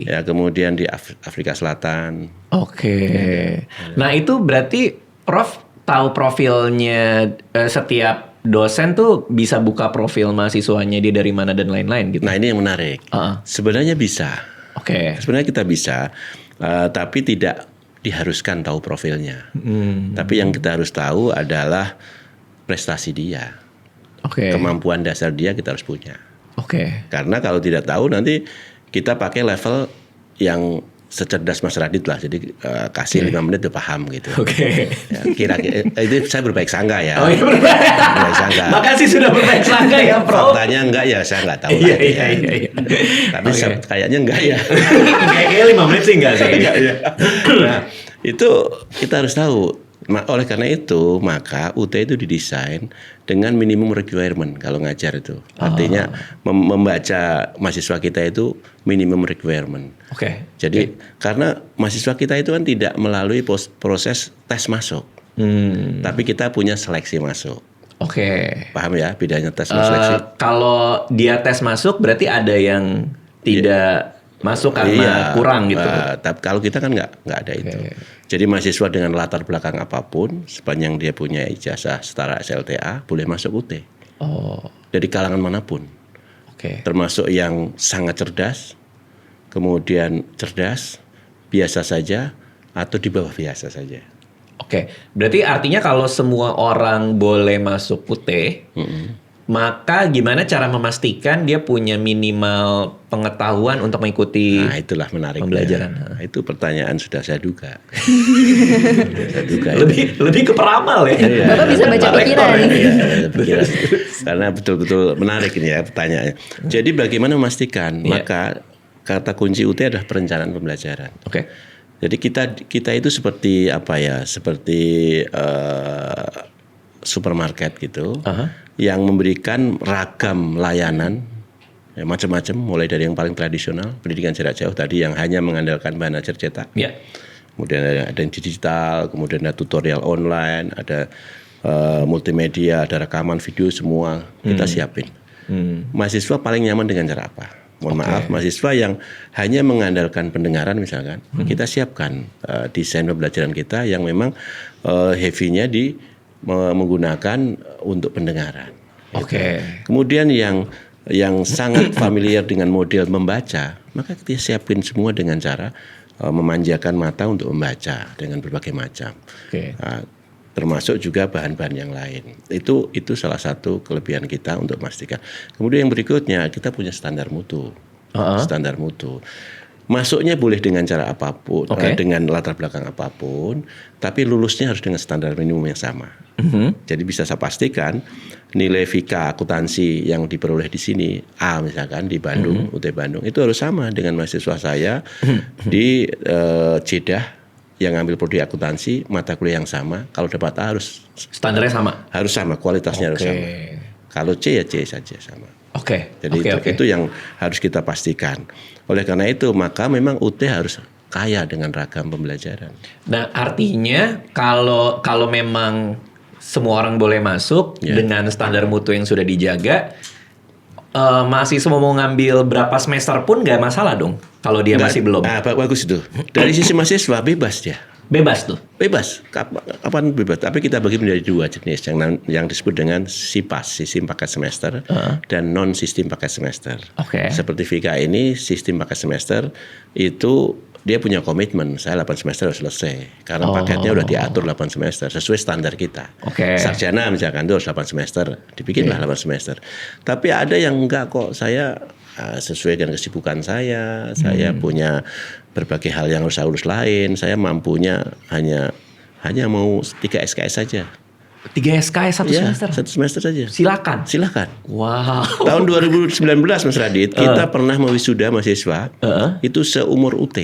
Ya, kemudian di Afrika Selatan. Oke. Nah, itu berarti Prof tahu profilnya setiap dosen tuh bisa buka profil mahasiswanya dia dari mana dan lain-lain gitu. Nah, ini yang menarik. Sebenarnya bisa. Oke. Sebenarnya kita bisa, tapi tidak diharuskan tahu profilnya. Tapi yang kita harus tahu adalah prestasi dia. Oke. Kemampuan dasar dia kita harus punya. Oke. Karena kalau tidak tahu nanti kita pakai level yang secerdas Mas Radit lah. Jadi kasih 5 menit udah paham gitu. Oke. Ya, kira-kira itu saya berbaik sangka ya. Oh iya, Berbaik sangka. Makasih sudah berbaik sangka ya, Prof. Faktanya enggak ya, saya enggak tahu. Iya. Tapi kayaknya enggak ya. Kayaknya 5 menit sih enggak sih. Nah, itu kita harus tahu. Oleh karena itu, maka UT itu didesain dengan minimum requirement kalau ngajar itu. Artinya membaca mahasiswa kita itu minimum requirement. Oke. Jadi karena mahasiswa kita itu kan tidak melalui proses tes masuk. Tapi kita punya seleksi masuk. Oke. Paham ya bedanya tes dan seleksi? Kalau dia tes masuk berarti ada yang tidak masuk karena kurang gitu. Tapi kalau kita kan nggak ada itu. Jadi mahasiswa dengan latar belakang apapun, sepanjang dia punya ijazah setara SLTA, boleh masuk UT. Dari kalangan manapun. Oke. Termasuk yang sangat cerdas, kemudian cerdas, biasa saja, atau di bawah biasa saja. Oke. Berarti artinya kalau semua orang boleh masuk UT, Maka gimana cara memastikan dia punya minimal pengetahuan untuk mengikuti Nah, itulah menariknya. pembelajaran. Nah, itu pertanyaan sudah saya duga. Saya duga itu. lebih ke peramal ya. Iya. Bapak bisa baca Pak pikiran. Rektor ya. Iya, pikiran. Karena betul-betul menarik ini ya pertanyaannya. Jadi bagaimana memastikan? Iya. Maka kata kunci UT adalah perencanaan pembelajaran. Oke. Jadi kita itu seperti apa ya? Seperti supermarket gitu, yang memberikan ragam layanan ya, macam-macam, mulai dari yang paling tradisional pendidikan jarak jauh tadi yang hanya mengandalkan bahan ajar cetak. Ya. Kemudian ada yang digital, kemudian ada tutorial online, ada multimedia, ada rekaman video, semua kita siapin. Mahasiswa paling nyaman dengan cara apa? Mohon maaf, mahasiswa yang hanya mengandalkan pendengaran misalkan, kita siapkan desain pembelajaran kita yang memang heavy-nya menggunakan untuk pendengaran. Oke. Kemudian yang sangat familiar dengan model membaca, maka kita siapin semua dengan cara memanjakan mata untuk membaca dengan berbagai macam. Oke. Nah, termasuk juga bahan-bahan yang lain. Itu salah satu kelebihan kita untuk memastikan. Kemudian yang berikutnya kita punya standar mutu. Standar mutu. Masuknya boleh dengan cara apapun, dengan latar belakang apapun, tapi lulusnya harus dengan standar minimum yang sama. Jadi bisa saya pastikan nilai FIKA akuntansi yang diperoleh di sini A misalkan di Bandung, UT Bandung itu harus sama dengan mahasiswa saya di Jeddah yang ngambil prodi akuntansi, mata kuliah yang sama. Kalau dapat A Standarnya sama. harus sama, kualitasnya harus sama. Kalau C ya C saja sama. Jadi itu yang harus kita pastikan. Oleh karena itu maka memang UT harus kaya dengan ragam pembelajaran. Nah, artinya kalau memang semua orang boleh masuk dengan standar mutu yang sudah dijaga, mahasiswa mau ngambil berapa semester pun nggak masalah dong. Kalau dia masih belum. Bagus itu. Dari sisi mahasiswa bebas dia. Bebas tuh. Bebas, kapan bebas. Tapi kita bagi menjadi dua jenis yang disebut dengan SIPAS, sistem paket semester, dan non sistem paket semester. Seperti FIKA ini sistem paket semester itu dia punya komitmen, saya 8 semester harus selesai. Karena paketnya udah diatur 8 semester sesuai standar kita. Sarjana misalkan itu harus 8 semester, dibikinlah 8 semester. Tapi ada yang enggak kok, saya sesuai dengan kesibukan saya punya berbagai hal yang harus saya urus lain, saya mampunya hanya mau 3 SKS saja. 3 SKS satu semester? Satu semester saja. Silakan. Wow. Tahun 2019 Mas Radit, kita pernah mewisuda mahasiswa itu seumur UT.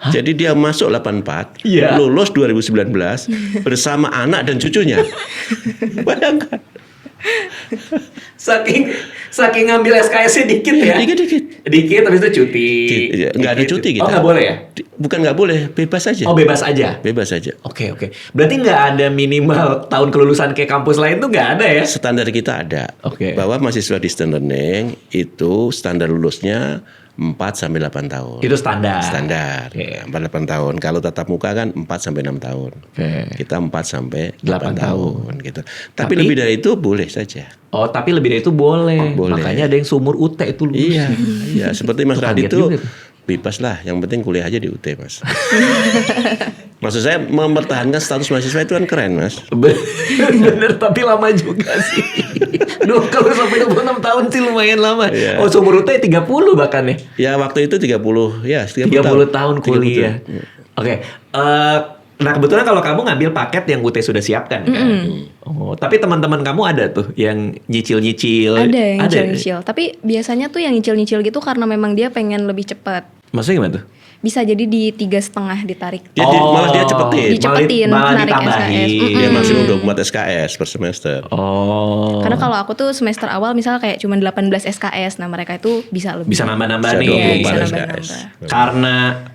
Jadi dia masuk 84, lulus 2019 bersama anak dan cucunya. Bayangkan. Saking ngambil SKS-nya dikit ya? Dikit, habis itu cuti. Nggak ada cuti kita. Oh, nggak boleh ya? Bukan nggak boleh, bebas saja. Oh, bebas aja? Bebas saja. Oke. Berarti nggak ada minimal tahun kelulusan kayak kampus lain tuh nggak ada ya? Standar kita ada. Bahwa mahasiswa distance learning itu standar lulusnya 4-8 tahun. Itu standar. 4-8 tahun. Kalau tatap muka kan 4-6 tahun. Kita 4-8 tahun gitu. Tapi lebih dari itu boleh saja. Oh, tapi lebih dari itu boleh. Makanya ada yang seumur UT itu lulus. Iya, seperti Mas Radit itu bebas lah, yang penting kuliah aja di UT, Mas. Maksud saya mempertahankan status mahasiswa itu kan keren, Mas. Bener, tapi lama juga sih. Kalau sampai 26 tahun sih lumayan lama. Oh, seumur UT 30 bahkan ya? Ya, waktu itu 30 tahun kuliah. Oke. Nah, kebetulan kalau kamu ngambil paket yang UT sudah siapkan kan? Oh, tapi teman-teman kamu ada tuh yang nyicil-nyicil? Ada yang nyicil-nyicil. Tapi biasanya tuh yang nyicil-nyicil gitu karena memang dia pengen lebih cepat. Maksudnya gimana tuh? Bisa jadi di 3,5 ditarik. Malah dia cepetin. Dicepetin, malah narik SKS. Dia maksimum 24 SKS per semester. Karena kalau aku tuh semester awal misalnya kayak cuma 18 SKS. Nah mereka itu bisa lebih. Bisa nambah-nambah nih. Bisa SKS.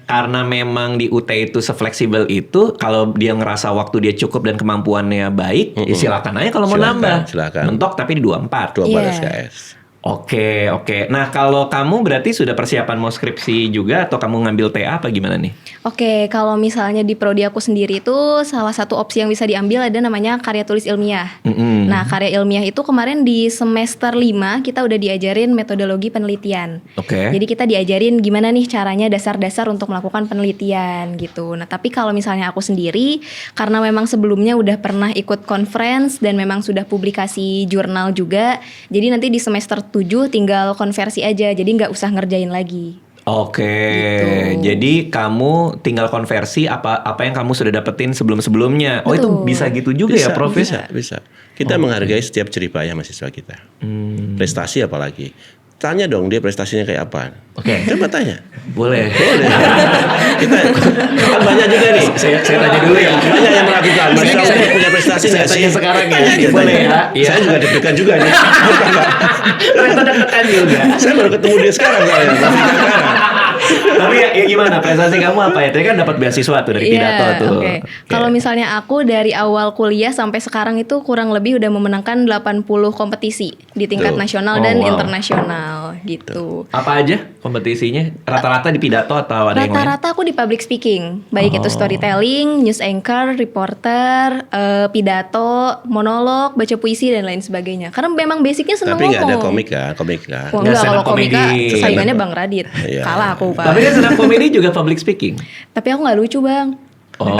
Karena memang di UT itu sefleksibel itu, kalau dia ngerasa waktu dia cukup dan kemampuannya baik, ya silakan aja kalau mau nambah. Silakan. Mentok tapi di 24. 24 SKS. Oke, oke. Nah, kalau kamu berarti sudah persiapan mau skripsi juga atau kamu ngambil TA apa gimana nih? Oke, kalau misalnya di prodi aku sendiri itu salah satu opsi yang bisa diambil ada namanya karya tulis ilmiah. Mm-mm. Nah, karya ilmiah itu kemarin di semester 5 kita udah diajarin metodologi penelitian. Oke. Jadi kita diajarin gimana nih caranya dasar-dasar untuk melakukan penelitian gitu. Nah, tapi kalau misalnya aku sendiri karena memang sebelumnya udah pernah ikut conference dan memang sudah publikasi jurnal juga, jadi nanti di semester 7 tinggal konversi aja, jadi nggak usah ngerjain lagi. Oke, Gitu. jadi kamu tinggal konversi apa yang kamu sudah dapetin sebelum-sebelumnya. Oh, itu Betul. bisa gitu juga ya, Prof? Bisa. Kita menghargai setiap jeripaya mahasiswa kita. Prestasi apalagi. Tanya dong dia prestasinya kayak apa. Oke. Coba tanya. Boleh. Kita kan banyak juga nih. Saya tanya dulu ya. Banyak yang melakukan. Mas Syafri punya prestasi Saya nggak sih? tanya sekarang ya. Tanya aja, Boleh tanya. ya. Iya. Saya juga deg-degan juga nih. Ternyata deg-degan juga. Saya baru ketemu dia sekarang soalnya. Masih sekarang. Tapi ya gimana prestasi kamu apa ya? Tadi kan dapat beasiswa tuh dari pidato tuh. Oke. Kalau misalnya aku dari awal kuliah sampai sekarang itu kurang lebih udah memenangkan 80 kompetisi di tingkat Tuh. nasional Oh, dan wow. internasional gitu. Apa aja kompetisinya? Rata-rata di pidato atau ada yang lain? Rata-rata aku di public speaking, baik itu Oh. storytelling, news anchor, reporter, pidato, monolog, baca puisi dan lain sebagainya. Karena memang basicnya seneng Tapi nggak ada ngomong. komik kan? Wah, Nggak enggak, stand kalau up komika comedy. saingannya Bang Radit. Iya. Kalah aku, Pak. Tapi kan stand up comedy juga public speaking. Tapi aku nggak lucu, Bang. Oh.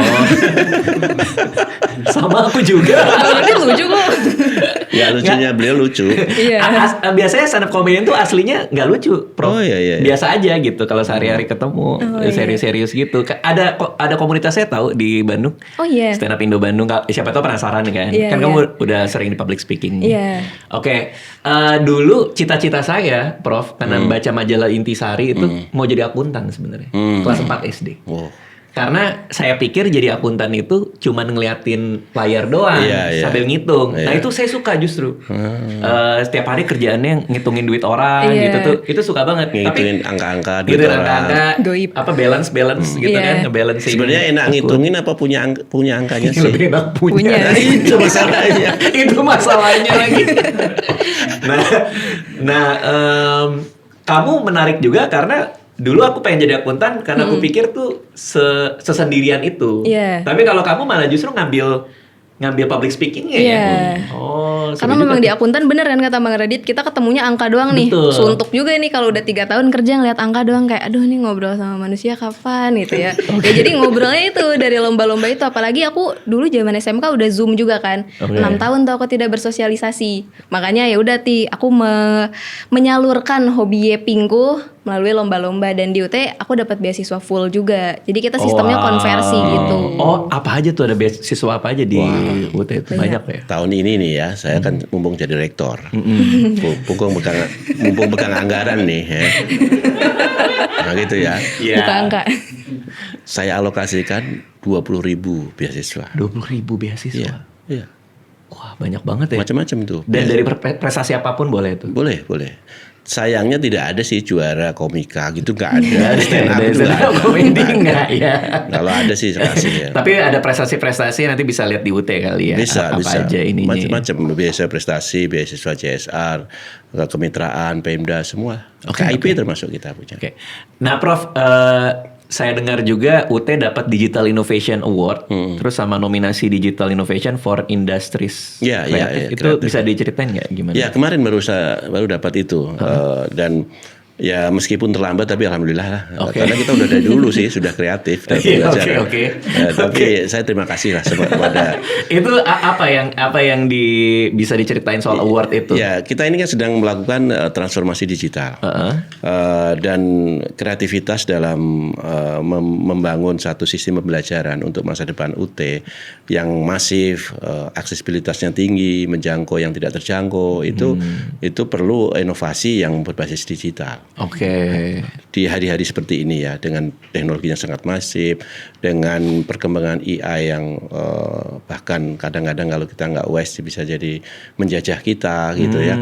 Sama aku juga. Bang Radit lucu kok. Ya lucunya beliau lucu. Iya. Biasanya stand up comedian tuh aslinya nggak lucu, Prof. Oh, iya. Biasa aja gitu kalau sehari-hari ketemu iya. serius-serius gitu. Ada komunitas saya tahu di Bandung. Oh iya. Stand up Indo Bandung. Siapa tahu penasaran kan? Iya, Kan iya. kamu udah sering di public speaking. Iya. Oke, dulu cita-cita saya, Prof, karena baca majalah Intisari itu mau jadi akuntan sebenarnya. Kelas 4 SD. Wow. Karena saya pikir jadi akuntan itu cuman ngeliatin layar doang Iya. sambil ngitung. Nah Iya. itu saya suka justru. Setiap hari kerjaannya ngitungin duit orang Iya. gitu tuh. Itu suka banget. Ngitungin angka-angka duit gitu orang. angka-angka, Goib. apa balance gitu Iya. kan, ngebalance. Sebenarnya enak ngitungin apa punya angkanya sih? Lebih enak punya. Punya. Itu masalahnya. Itu masalahnya lagi. Kamu menarik juga karena dulu aku pengen jadi akuntan karena aku pikir tuh sesendirian itu. Iya. Tapi kalau kamu malah justru ngambil public speaking-nya ya. Iya. Oh, Karena seru memang juga di tuh. akuntan bener kan kata Bang Radit, kita ketemunya angka doang nih. Betul. Suntuk juga nih kalau udah 3 tahun kerja ngeliat angka doang kayak aduh nih ngobrol sama manusia kapan gitu ya. Ya jadi ngobrolnya itu dari lomba-lomba itu, apalagi aku dulu zaman SMK udah Zoom juga kan. Oke. 6 tahun tuh aku tidak bersosialisasi. Makanya ya udah aku menyalurkan hobi yepingku melalui lomba-lomba, dan di UT aku dapat beasiswa full juga. Jadi kita sistemnya Wow. konversi gitu. Oh, apa aja tuh, ada beasiswa apa aja di UT itu? Banyak ya. Tahun ini nih ya, saya kan mumpung jadi rektor, mumpung pegang anggaran nih, ya. Nah gitu ya. Iya. Buka angka. Saya alokasikan 20.000 beasiswa. 20.000 beasiswa. Iya. Wah, banyak banget ya. Macam-macam tuh. Dan dari prestasi apapun boleh tuh. Boleh. Sayangnya tidak ada sih juara komika gitu, nggak ada. Stand up Dari itu nggak stand up ada. comedy enggak ya. Kalau ada sih kasih ya. Tapi ada prestasi-prestasi nanti bisa lihat di UT kali ya. Bisa. Apa aja ininya. Macam-macam, beasiswa prestasi, beasiswa CSR, kemitraan, Pemda semua. Oke, KIP termasuk kita punya. Oke. Nah, Prof, saya dengar juga UT dapat Digital Innovation Award, terus sama nominasi Digital Innovation for Industries. Iya, Kreatif. Itu kreatif. bisa diceritain nggak gimana? Ya kemarin baru dapat itu. Dan ya meskipun terlambat tapi alhamdulillah lah. Oke. Karena kita udah dari dulu sih sudah kreatif dan Iya, belajar. oke. Tapi saya terima kasih lah kepada Itu apa yang bisa diceritain soal award itu? ya kita ini kan sedang melakukan transformasi digital. Dan kreativitas dalam membangun satu sistem pembelajaran untuk masa depan UT yang masif, aksesibilitasnya tinggi, menjangkau yang tidak terjangkau, itu perlu inovasi yang berbasis digital. Oke. Di hari-hari seperti ini ya, dengan teknologi yang sangat masif, dengan perkembangan AI yang bahkan kadang-kadang kalau kita nggak wise bisa jadi menjajah kita gitu ya.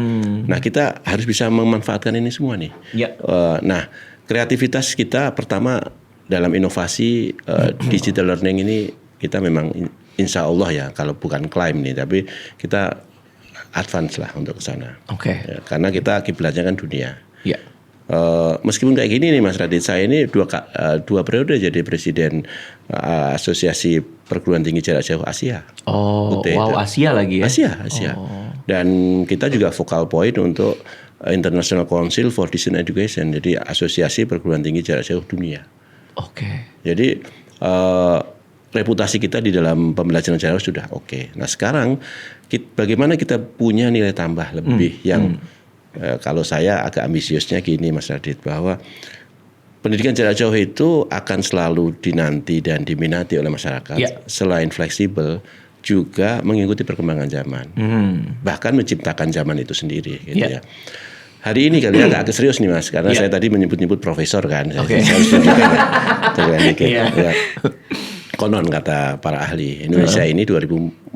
Nah kita harus bisa memanfaatkan ini semua nih. Ya. Nah kreativitas kita pertama dalam inovasi digital learning ini kita memang insya Allah ya, kalau bukan klaim nih, tapi kita advance lah untuk ke sana. Oke. Ya, karena kita kiblatnya kan dunia. Ya. Meskipun kayak gini nih Mas Radit, saya ini dua periode jadi presiden Asosiasi Perguruan Tinggi Jarak Jauh Asia. Oh, UT wow, itu. Asia lagi ya? Asia. Dan kita juga focal point untuk International Council for Distance Education, jadi Asosiasi Perguruan Tinggi Jarak Jauh Dunia. Oke. Jadi reputasi kita di dalam pembelajaran jarak jauh sudah oke. Nah sekarang bagaimana kita punya nilai tambah lebih yang kalau saya agak ambisiusnya gini Mas Radit, bahwa pendidikan jarak jauh itu akan selalu dinanti dan diminati oleh masyarakat. Ya. Selain fleksibel juga mengikuti perkembangan zaman, bahkan menciptakan zaman itu sendiri gitu ya. Hari ini kali agak serius nih Mas, karena saya tadi menyebut-nyebut profesor kan. Oke. Saya setuju dikit. Ya. Konon kata para ahli, Indonesia ini 2045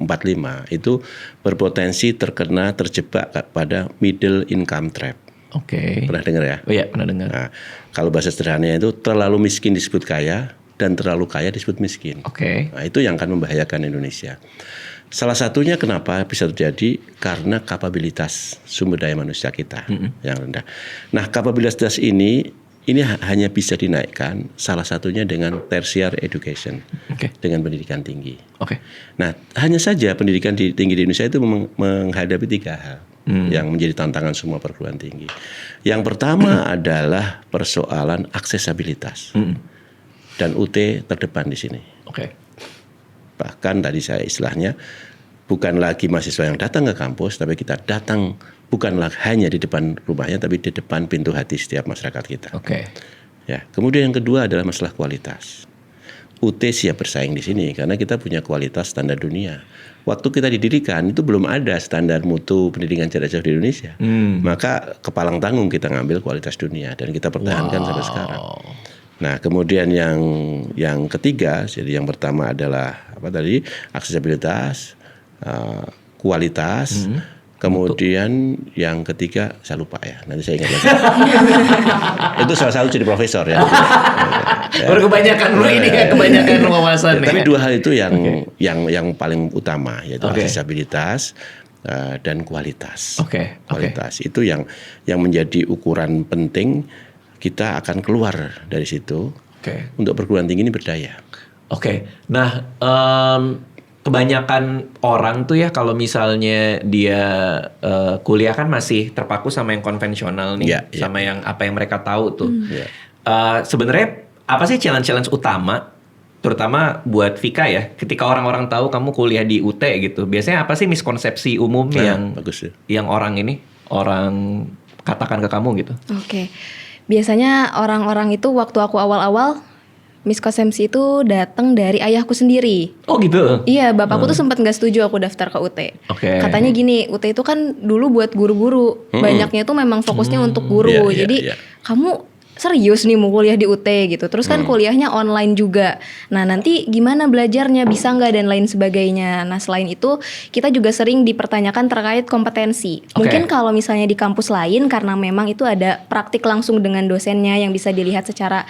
itu berpotensi terjebak pada middle income trap. Oke. Pernah dengar ya? Oh iya, pernah dengar. Nah, kalau bahasa sederhananya itu terlalu miskin disebut kaya dan terlalu kaya disebut miskin. Oke. Nah, itu yang akan membahayakan Indonesia. Salah satunya kenapa bisa terjadi karena kapabilitas sumber daya manusia kita yang rendah. Nah, kapabilitas ini hanya bisa dinaikkan salah satunya dengan tertiary education, dengan pendidikan tinggi. Nah, hanya saja pendidikan tinggi di Indonesia itu menghadapi 3 hal yang menjadi tantangan semua perguruan tinggi. Yang pertama adalah persoalan aksesabilitas, dan UT terdepan di sini. Bahkan tadi saya istilahnya bukan lagi mahasiswa yang datang ke kampus, tapi kita datang bukanlah hanya di depan rumahnya, tapi di depan pintu hati setiap masyarakat kita. Ya, kemudian yang kedua adalah masalah kualitas. UT siap bersaing di sini karena kita punya kualitas standar dunia. Waktu kita didirikan itu belum ada standar mutu pendidikan jarak jauh di Indonesia. Maka kepalang tanggung kita ngambil kualitas dunia dan kita pertahankan sampai sekarang. Nah, kemudian yang ketiga, jadi yang pertama adalah aksesibilitas, kualitas, kemudian yang ketiga saya lupa ya, nanti saya ingat lagi. Itu salah satu jadi profesor ya. Baru kebanyakan lu ini ya, kebanyakan wawasan. Tapi 2 hal itu yang paling utama, yaitu aksesibilitas dan kualitas. Kualitas itu yang menjadi ukuran penting. Kita akan keluar dari situ untuk perguruan tinggi ini berdaya. Nah, kebanyakan orang tuh ya kalau misalnya dia kuliah kan masih terpaku sama yang konvensional nih, sama yang apa yang mereka tahu tuh. Sebenarnya apa sih challenge utama, terutama buat Vika ya, ketika orang-orang tahu kamu kuliah di UT gitu? Biasanya apa sih miskonsepsi umum yang orang katakan ke kamu gitu? Biasanya orang-orang itu waktu aku awal-awal miskonsepsi itu datang dari ayahku sendiri. Oh gitu? Iya, bapakku tuh sempat nggak setuju aku daftar ke UT. Katanya gini, UT itu kan dulu buat guru-guru, banyaknya tuh memang fokusnya untuk guru. Jadi kamu serius nih mau kuliah di UT gitu. Terus kan kuliahnya online juga. Nah nanti gimana belajarnya, bisa nggak dan lain sebagainya. Nah selain itu kita juga sering dipertanyakan terkait kompetensi. Mungkin kalau misalnya di kampus lain karena memang itu ada praktik langsung dengan dosennya yang bisa dilihat secara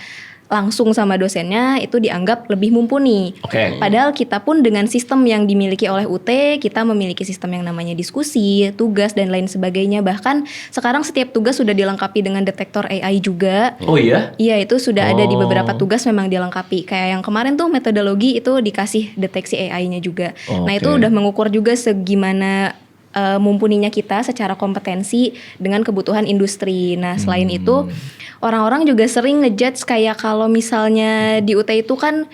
langsung sama dosennya, itu dianggap lebih mumpuni. Padahal kita pun dengan sistem yang dimiliki oleh UT, kita memiliki sistem yang namanya diskusi, tugas dan lain sebagainya. Bahkan sekarang setiap tugas sudah dilengkapi dengan detektor AI juga. Oh iya? Iya, itu sudah ada di beberapa tugas memang dilengkapi. Kayak yang kemarin tuh metodologi itu dikasih deteksi AI-nya juga. Nah itu udah mengukur juga segimana mumpuninya kita secara kompetensi dengan kebutuhan industri. Nah selain itu orang-orang juga sering ngejudge kayak kalau misalnya di UT itu kan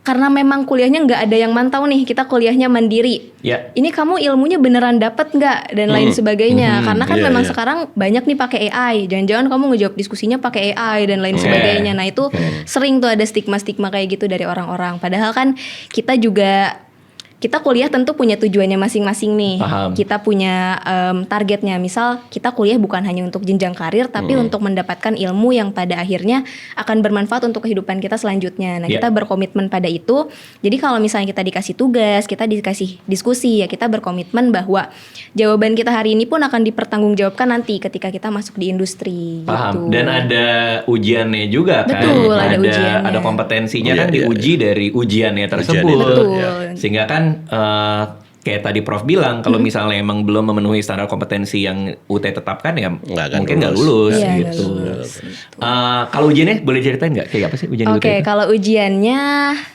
karena memang kuliahnya nggak ada yang mantau nih, kita kuliahnya mandiri. Ini kamu ilmunya beneran dapet nggak dan lain sebagainya. Karena kan memang sekarang banyak nih pakai AI. Jangan-jangan kamu ngejawab diskusinya pakai AI dan lain sebagainya. Nah itu sering tuh ada stigma-stigma kayak gitu dari orang-orang. Padahal kan kita kuliah tentu punya tujuannya masing-masing nih. Kita punya targetnya. Misal kita kuliah bukan hanya untuk jenjang karir, tapi untuk mendapatkan ilmu yang pada akhirnya akan bermanfaat untuk kehidupan kita selanjutnya. Nah kita berkomitmen pada itu. Jadi kalau misalnya kita dikasih tugas, kita dikasih diskusi, ya kita berkomitmen bahwa jawaban kita hari ini pun akan dipertanggungjawabkan nanti ketika kita masuk di industri. Gitu. Dan ada ujiannya juga kan? Betul, ada ujiannya. Ada kompetensinya kan diuji dari ujiannya tersebut. Betul. Sehingga kan kayak tadi Prof bilang, kalau misalnya emang belum memenuhi standar kompetensi yang UT tetapkan ya Nggak akan mungkin nggak lulus. lulus Iya, nggak gitu. lulus. Kalau ujiannya boleh ceritain nggak kayak apa sih ujian UT Oke, itu? kalau ujiannya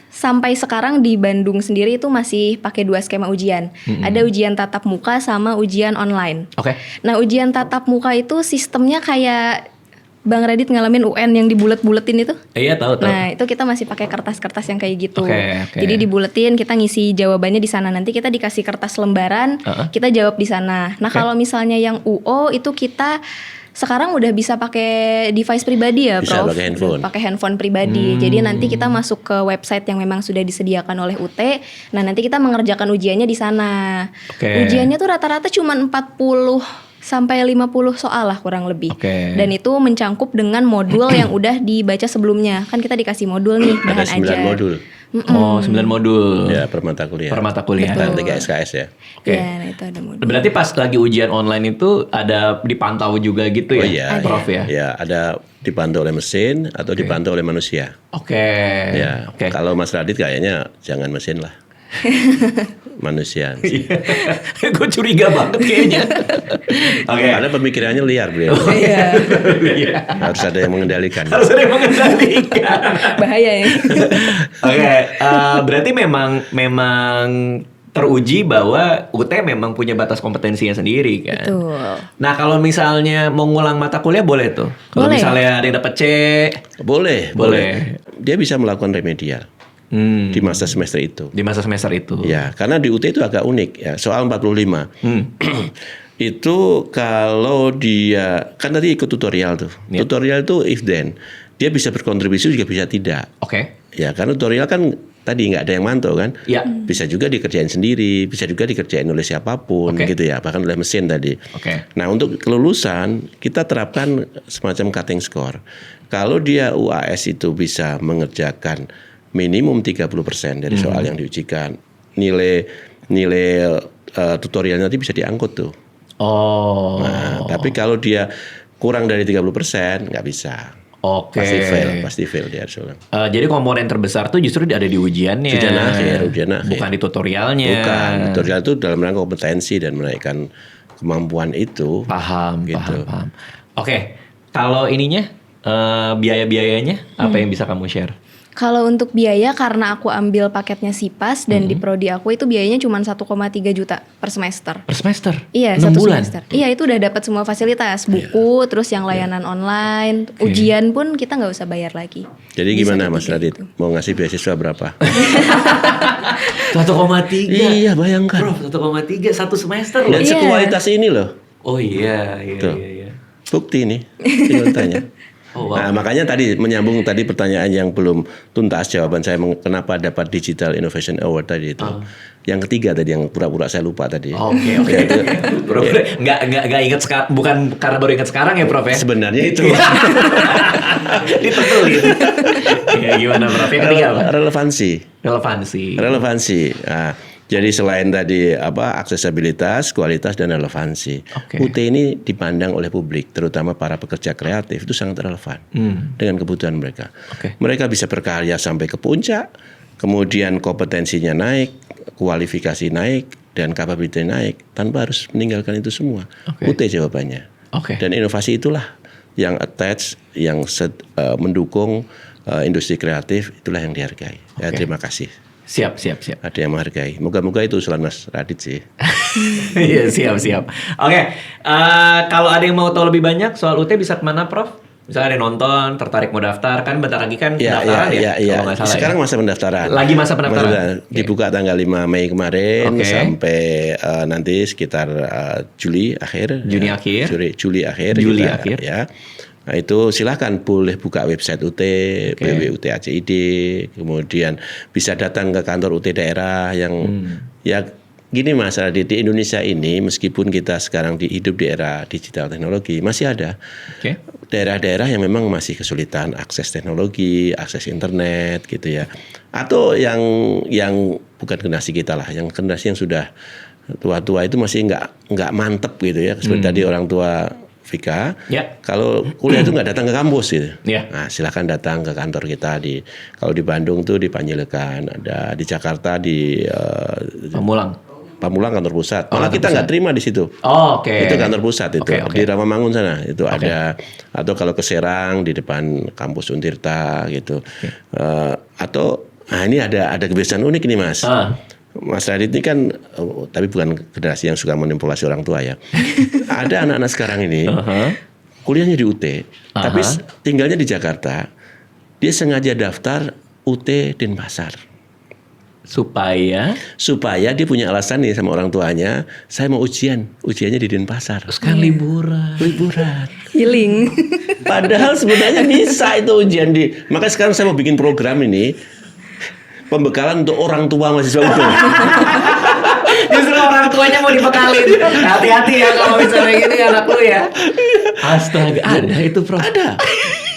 sampai sekarang di Bandung sendiri itu masih pakai 2 skema ujian. Ada ujian tatap muka sama ujian online. Oke. Nah, ujian tatap muka itu sistemnya kayak Bang Radit ngalamin UN yang dibulet-buletin itu. Iya tahu. Nah, itu kita masih pakai kertas-kertas yang kayak gitu. Oke. Jadi dibuletin, kita ngisi jawabannya di sana. Nanti kita dikasih kertas lembaran, kita jawab di sana. Nah, kalau misalnya yang UO itu kita sekarang udah bisa pakai device pribadi ya, Bisa Prof. pakai handphone. Udah pakai handphone pribadi. Jadi nanti kita masuk ke website yang memang sudah disediakan oleh UT. Nah, nanti kita mengerjakan ujiannya di sana. Oke. Ujiannya tuh rata-rata cuma 40 sampai 50 soal lah kurang lebih. Oke. Dan itu mencangkup dengan modul yang udah dibaca sebelumnya. Kan kita dikasih modul nih, bahan Ada 9 ajar. modul. Oh, 9 modul Ya, per mata kuliah. per mata kuliah. Dan 3 SKS ya. Oke. Iya, nah itu ada modul. Berarti pas lagi ujian online itu ada dipantau juga gitu Oh ya, iya, Prof ya? ya ada dipantau oleh mesin atau dipantau oleh manusia. Oke. Ya, Oke. kalau Mas Radit kayaknya jangan mesin lah. Manusia. Gue curiga banget kayaknya. Oke. Karena pemikirannya liar beliau. Iya, Harus ada yang mengendalikan. Harus ada yang mengendalikan. bahaya ya. Oke, berarti memang teruji bahwa UT memang punya batas kompetensinya sendiri kan. Betul. Nah, kalau misalnya mau ngulang mata kuliah boleh tuh. Kalau Boleh. misalnya ada yang dapat C, Boleh, Boleh. Dia bisa melakukan remedial di masa semester itu. di masa semester itu. Ya, karena di UT itu agak unik ya. Soal 45. Itu kalau dia kan tadi ikut tutorial tuh. Ya. Tutorial itu if then. Dia bisa berkontribusi juga bisa tidak. Oke. Ya, karena tutorial kan tadi nggak ada yang mantau kan. Ya. Bisa juga dikerjain sendiri, bisa juga dikerjain oleh siapapun Oke. gitu ya, bahkan oleh mesin tadi. Oke. Nah, untuk kelulusan kita terapkan semacam cutting score. Kalau dia UAS itu bisa mengerjakan minimum 30% dari soal yang diujikan, nilai tutorial nanti bisa diangkut tuh. Oh. Nah, tapi kalau dia kurang dari 30% nggak bisa. Oke. Pasti fail dia harus ulang. Jadi komponen terbesar tuh justru ada di ujiannya. Ujian akhir. Bukan di tutorialnya. Bukan, tutorial itu dalam rangka kompetensi dan menaikkan kemampuan itu. Paham, Gitu. paham. Oke. Kalau ininya biaya-biayanya apa yang bisa kamu share? Kalau untuk biaya karena aku ambil paketnya SIPAS dan di prodi aku itu biayanya cuma 1,3 juta per semester. Per semester? Iya, 6 satu bulan? semester. Iya, itu udah dapat semua fasilitas, buku, terus yang layanan online, ujian pun kita nggak usah bayar lagi. Jadi Di gimana 1,3 Mas Radit? itu. Mau ngasih beasiswa berapa? 1,3. Iya, bayangkan. Prof, 1,3 satu semester loh. Dan Iya. sekualitas ini loh. Oh iya. Tuh. Iya. Bukti nih. Tinggal tanya. Oh, wow. Nah, makanya tadi menyambung tadi pertanyaan yang belum tuntas jawaban saya kenapa dapat Digital Innovation Award tadi itu. Yang ketiga tadi yang pura-pura saya lupa tadi. Oke. Nggak ingat sekarang, bukan karena baru ingat sekarang ya, Prof ya? Sebenarnya itu Ditentuin. Ya gimana, Prof? Yang ketiga apa? relevansi. Relevansi. Nah, jadi selain tadi aksesibilitas, kualitas dan relevansi. Oke. UT ini dipandang oleh publik, terutama para pekerja kreatif itu sangat relevan dengan kebutuhan mereka. Oke. Mereka bisa berkarya sampai ke puncak, kemudian kompetensinya naik, kualifikasi naik dan kapabilitasnya naik tanpa harus meninggalkan itu semua. Oke. UT jawabannya. Oke. Dan inovasi itulah yang attach, yang mendukung industri kreatif, itulah yang dihargai. Ya, Oke. terima kasih. Siap. Ada yang menghargai. Moga-moga itu usulan Mas Radit sih. Iya, siap. Oke, kalau ada yang mau tahu lebih banyak soal UT bisa kemana, Prof? Misalnya ada yang nonton, tertarik mau daftar, kan bentar lagi kan pendaftaran ya? Kalau nggak salah Sekarang ya? masa pendaftaran. Lagi masa pendaftaran? Dibuka tanggal 5 Mei kemarin Oke. sampai nanti sekitar Juli akhir. Juni akhir. Juli akhir. Juli kita, akhir. Ya. Nah, itu silahkan boleh buka website UT, www.ut.acid, kemudian bisa datang ke kantor UT daerah yang ya gini Mas Radit, di Indonesia ini meskipun kita sekarang hidup di era digital teknologi masih ada Oke. daerah-daerah yang memang masih kesulitan akses teknologi, akses internet gitu ya. Atau yang bukan generasi kita lah, yang generasi yang sudah tua-tua itu masih nggak mantep gitu ya. Seperti tadi orang tua Vika, Ya. kalau kuliah itu nggak datang ke kampus gitu. Ya. Nah, silakan datang ke kantor kita kalau di Bandung tuh di Panjelekan, ada di Jakarta di Pamulang. Pamulang kantor pusat. Oh, Malah kantor kita pusat. nggak terima di situ. Oh, oke. Itu kantor pusat itu Oke. di Rawamangun sana itu ada, atau kalau ke Serang di depan kampus Untirta gitu. Atau ini ada kebiasaan unik nih Mas. Mas Radit ini kan tapi bukan generasi yang suka manipulasi orang tua ya. Ada anak-anak sekarang ini kuliahnya di UT, tapi tinggalnya di Jakarta. Dia sengaja daftar UT Denpasar. Supaya dia punya alasan nih sama orang tuanya, saya mau ujiannya di Denpasar. Sekarang liburan. Healing. Padahal sebenarnya bisa itu ujian makanya sekarang saya mau bikin program ini, pembekalan untuk orang tua mahasiswa UT. Justru orang tuanya mau dibekalin. Hati-hati ya kalau misalnya gini anak lu ya. Astaga, ada itu Prof. Ada.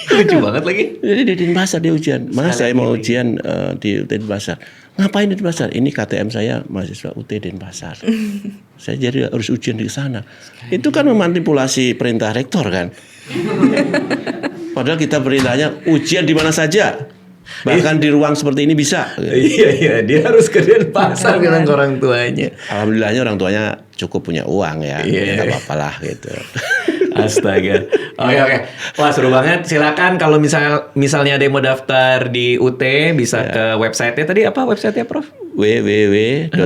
Lucu banget lagi. Jadi di Denpasar dia ujian. Mas saya mau ujian di UT Denpasar. Ngapain di Denpasar? Ini KTM saya mahasiswa UT Denpasar. Saya jadi harus ujian di sana. Itu kan memanipulasi perintah rektor kan. Padahal kita perintahnya ujian di mana saja. Bahkan di ruang seperti ini bisa. Iya, dia harus ke Denpasar bilang ke orang tuanya. Alhamdulillahnya orang tuanya cukup punya uang ya. Nggak apa-apa lah gitu. Astaga. Oke. Wah, seru banget. Silakan kalau misalnya ada yang mau daftar di UT bisa ke website-nya. Tadi apa website-nya, Prof? www.utacid.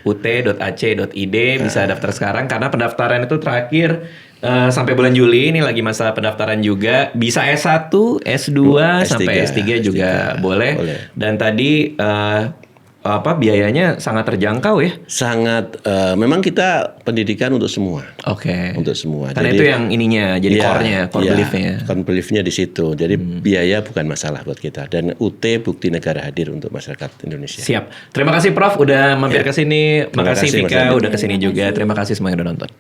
ut.ac.id bisa daftar sekarang karena pendaftaran itu terakhir sampai bulan Juli. Ini lagi masa pendaftaran juga. Bisa S1, S2 sampai S3 juga boleh. Dan tadi biayanya sangat terjangkau ya? Sangat, memang kita pendidikan untuk semua. Oke. Untuk semua. Karena itu yang ininya, jadi core belief-nya. Core belief-nya di situ. Jadi biaya bukan masalah buat kita. Dan UT bukti negara hadir untuk masyarakat Indonesia. Siap. Terima kasih Prof udah mampir ke sini. Terima Makasih kasih, Mas Vika Andi. udah ke sini juga. Terima kasih semua yang udah nonton.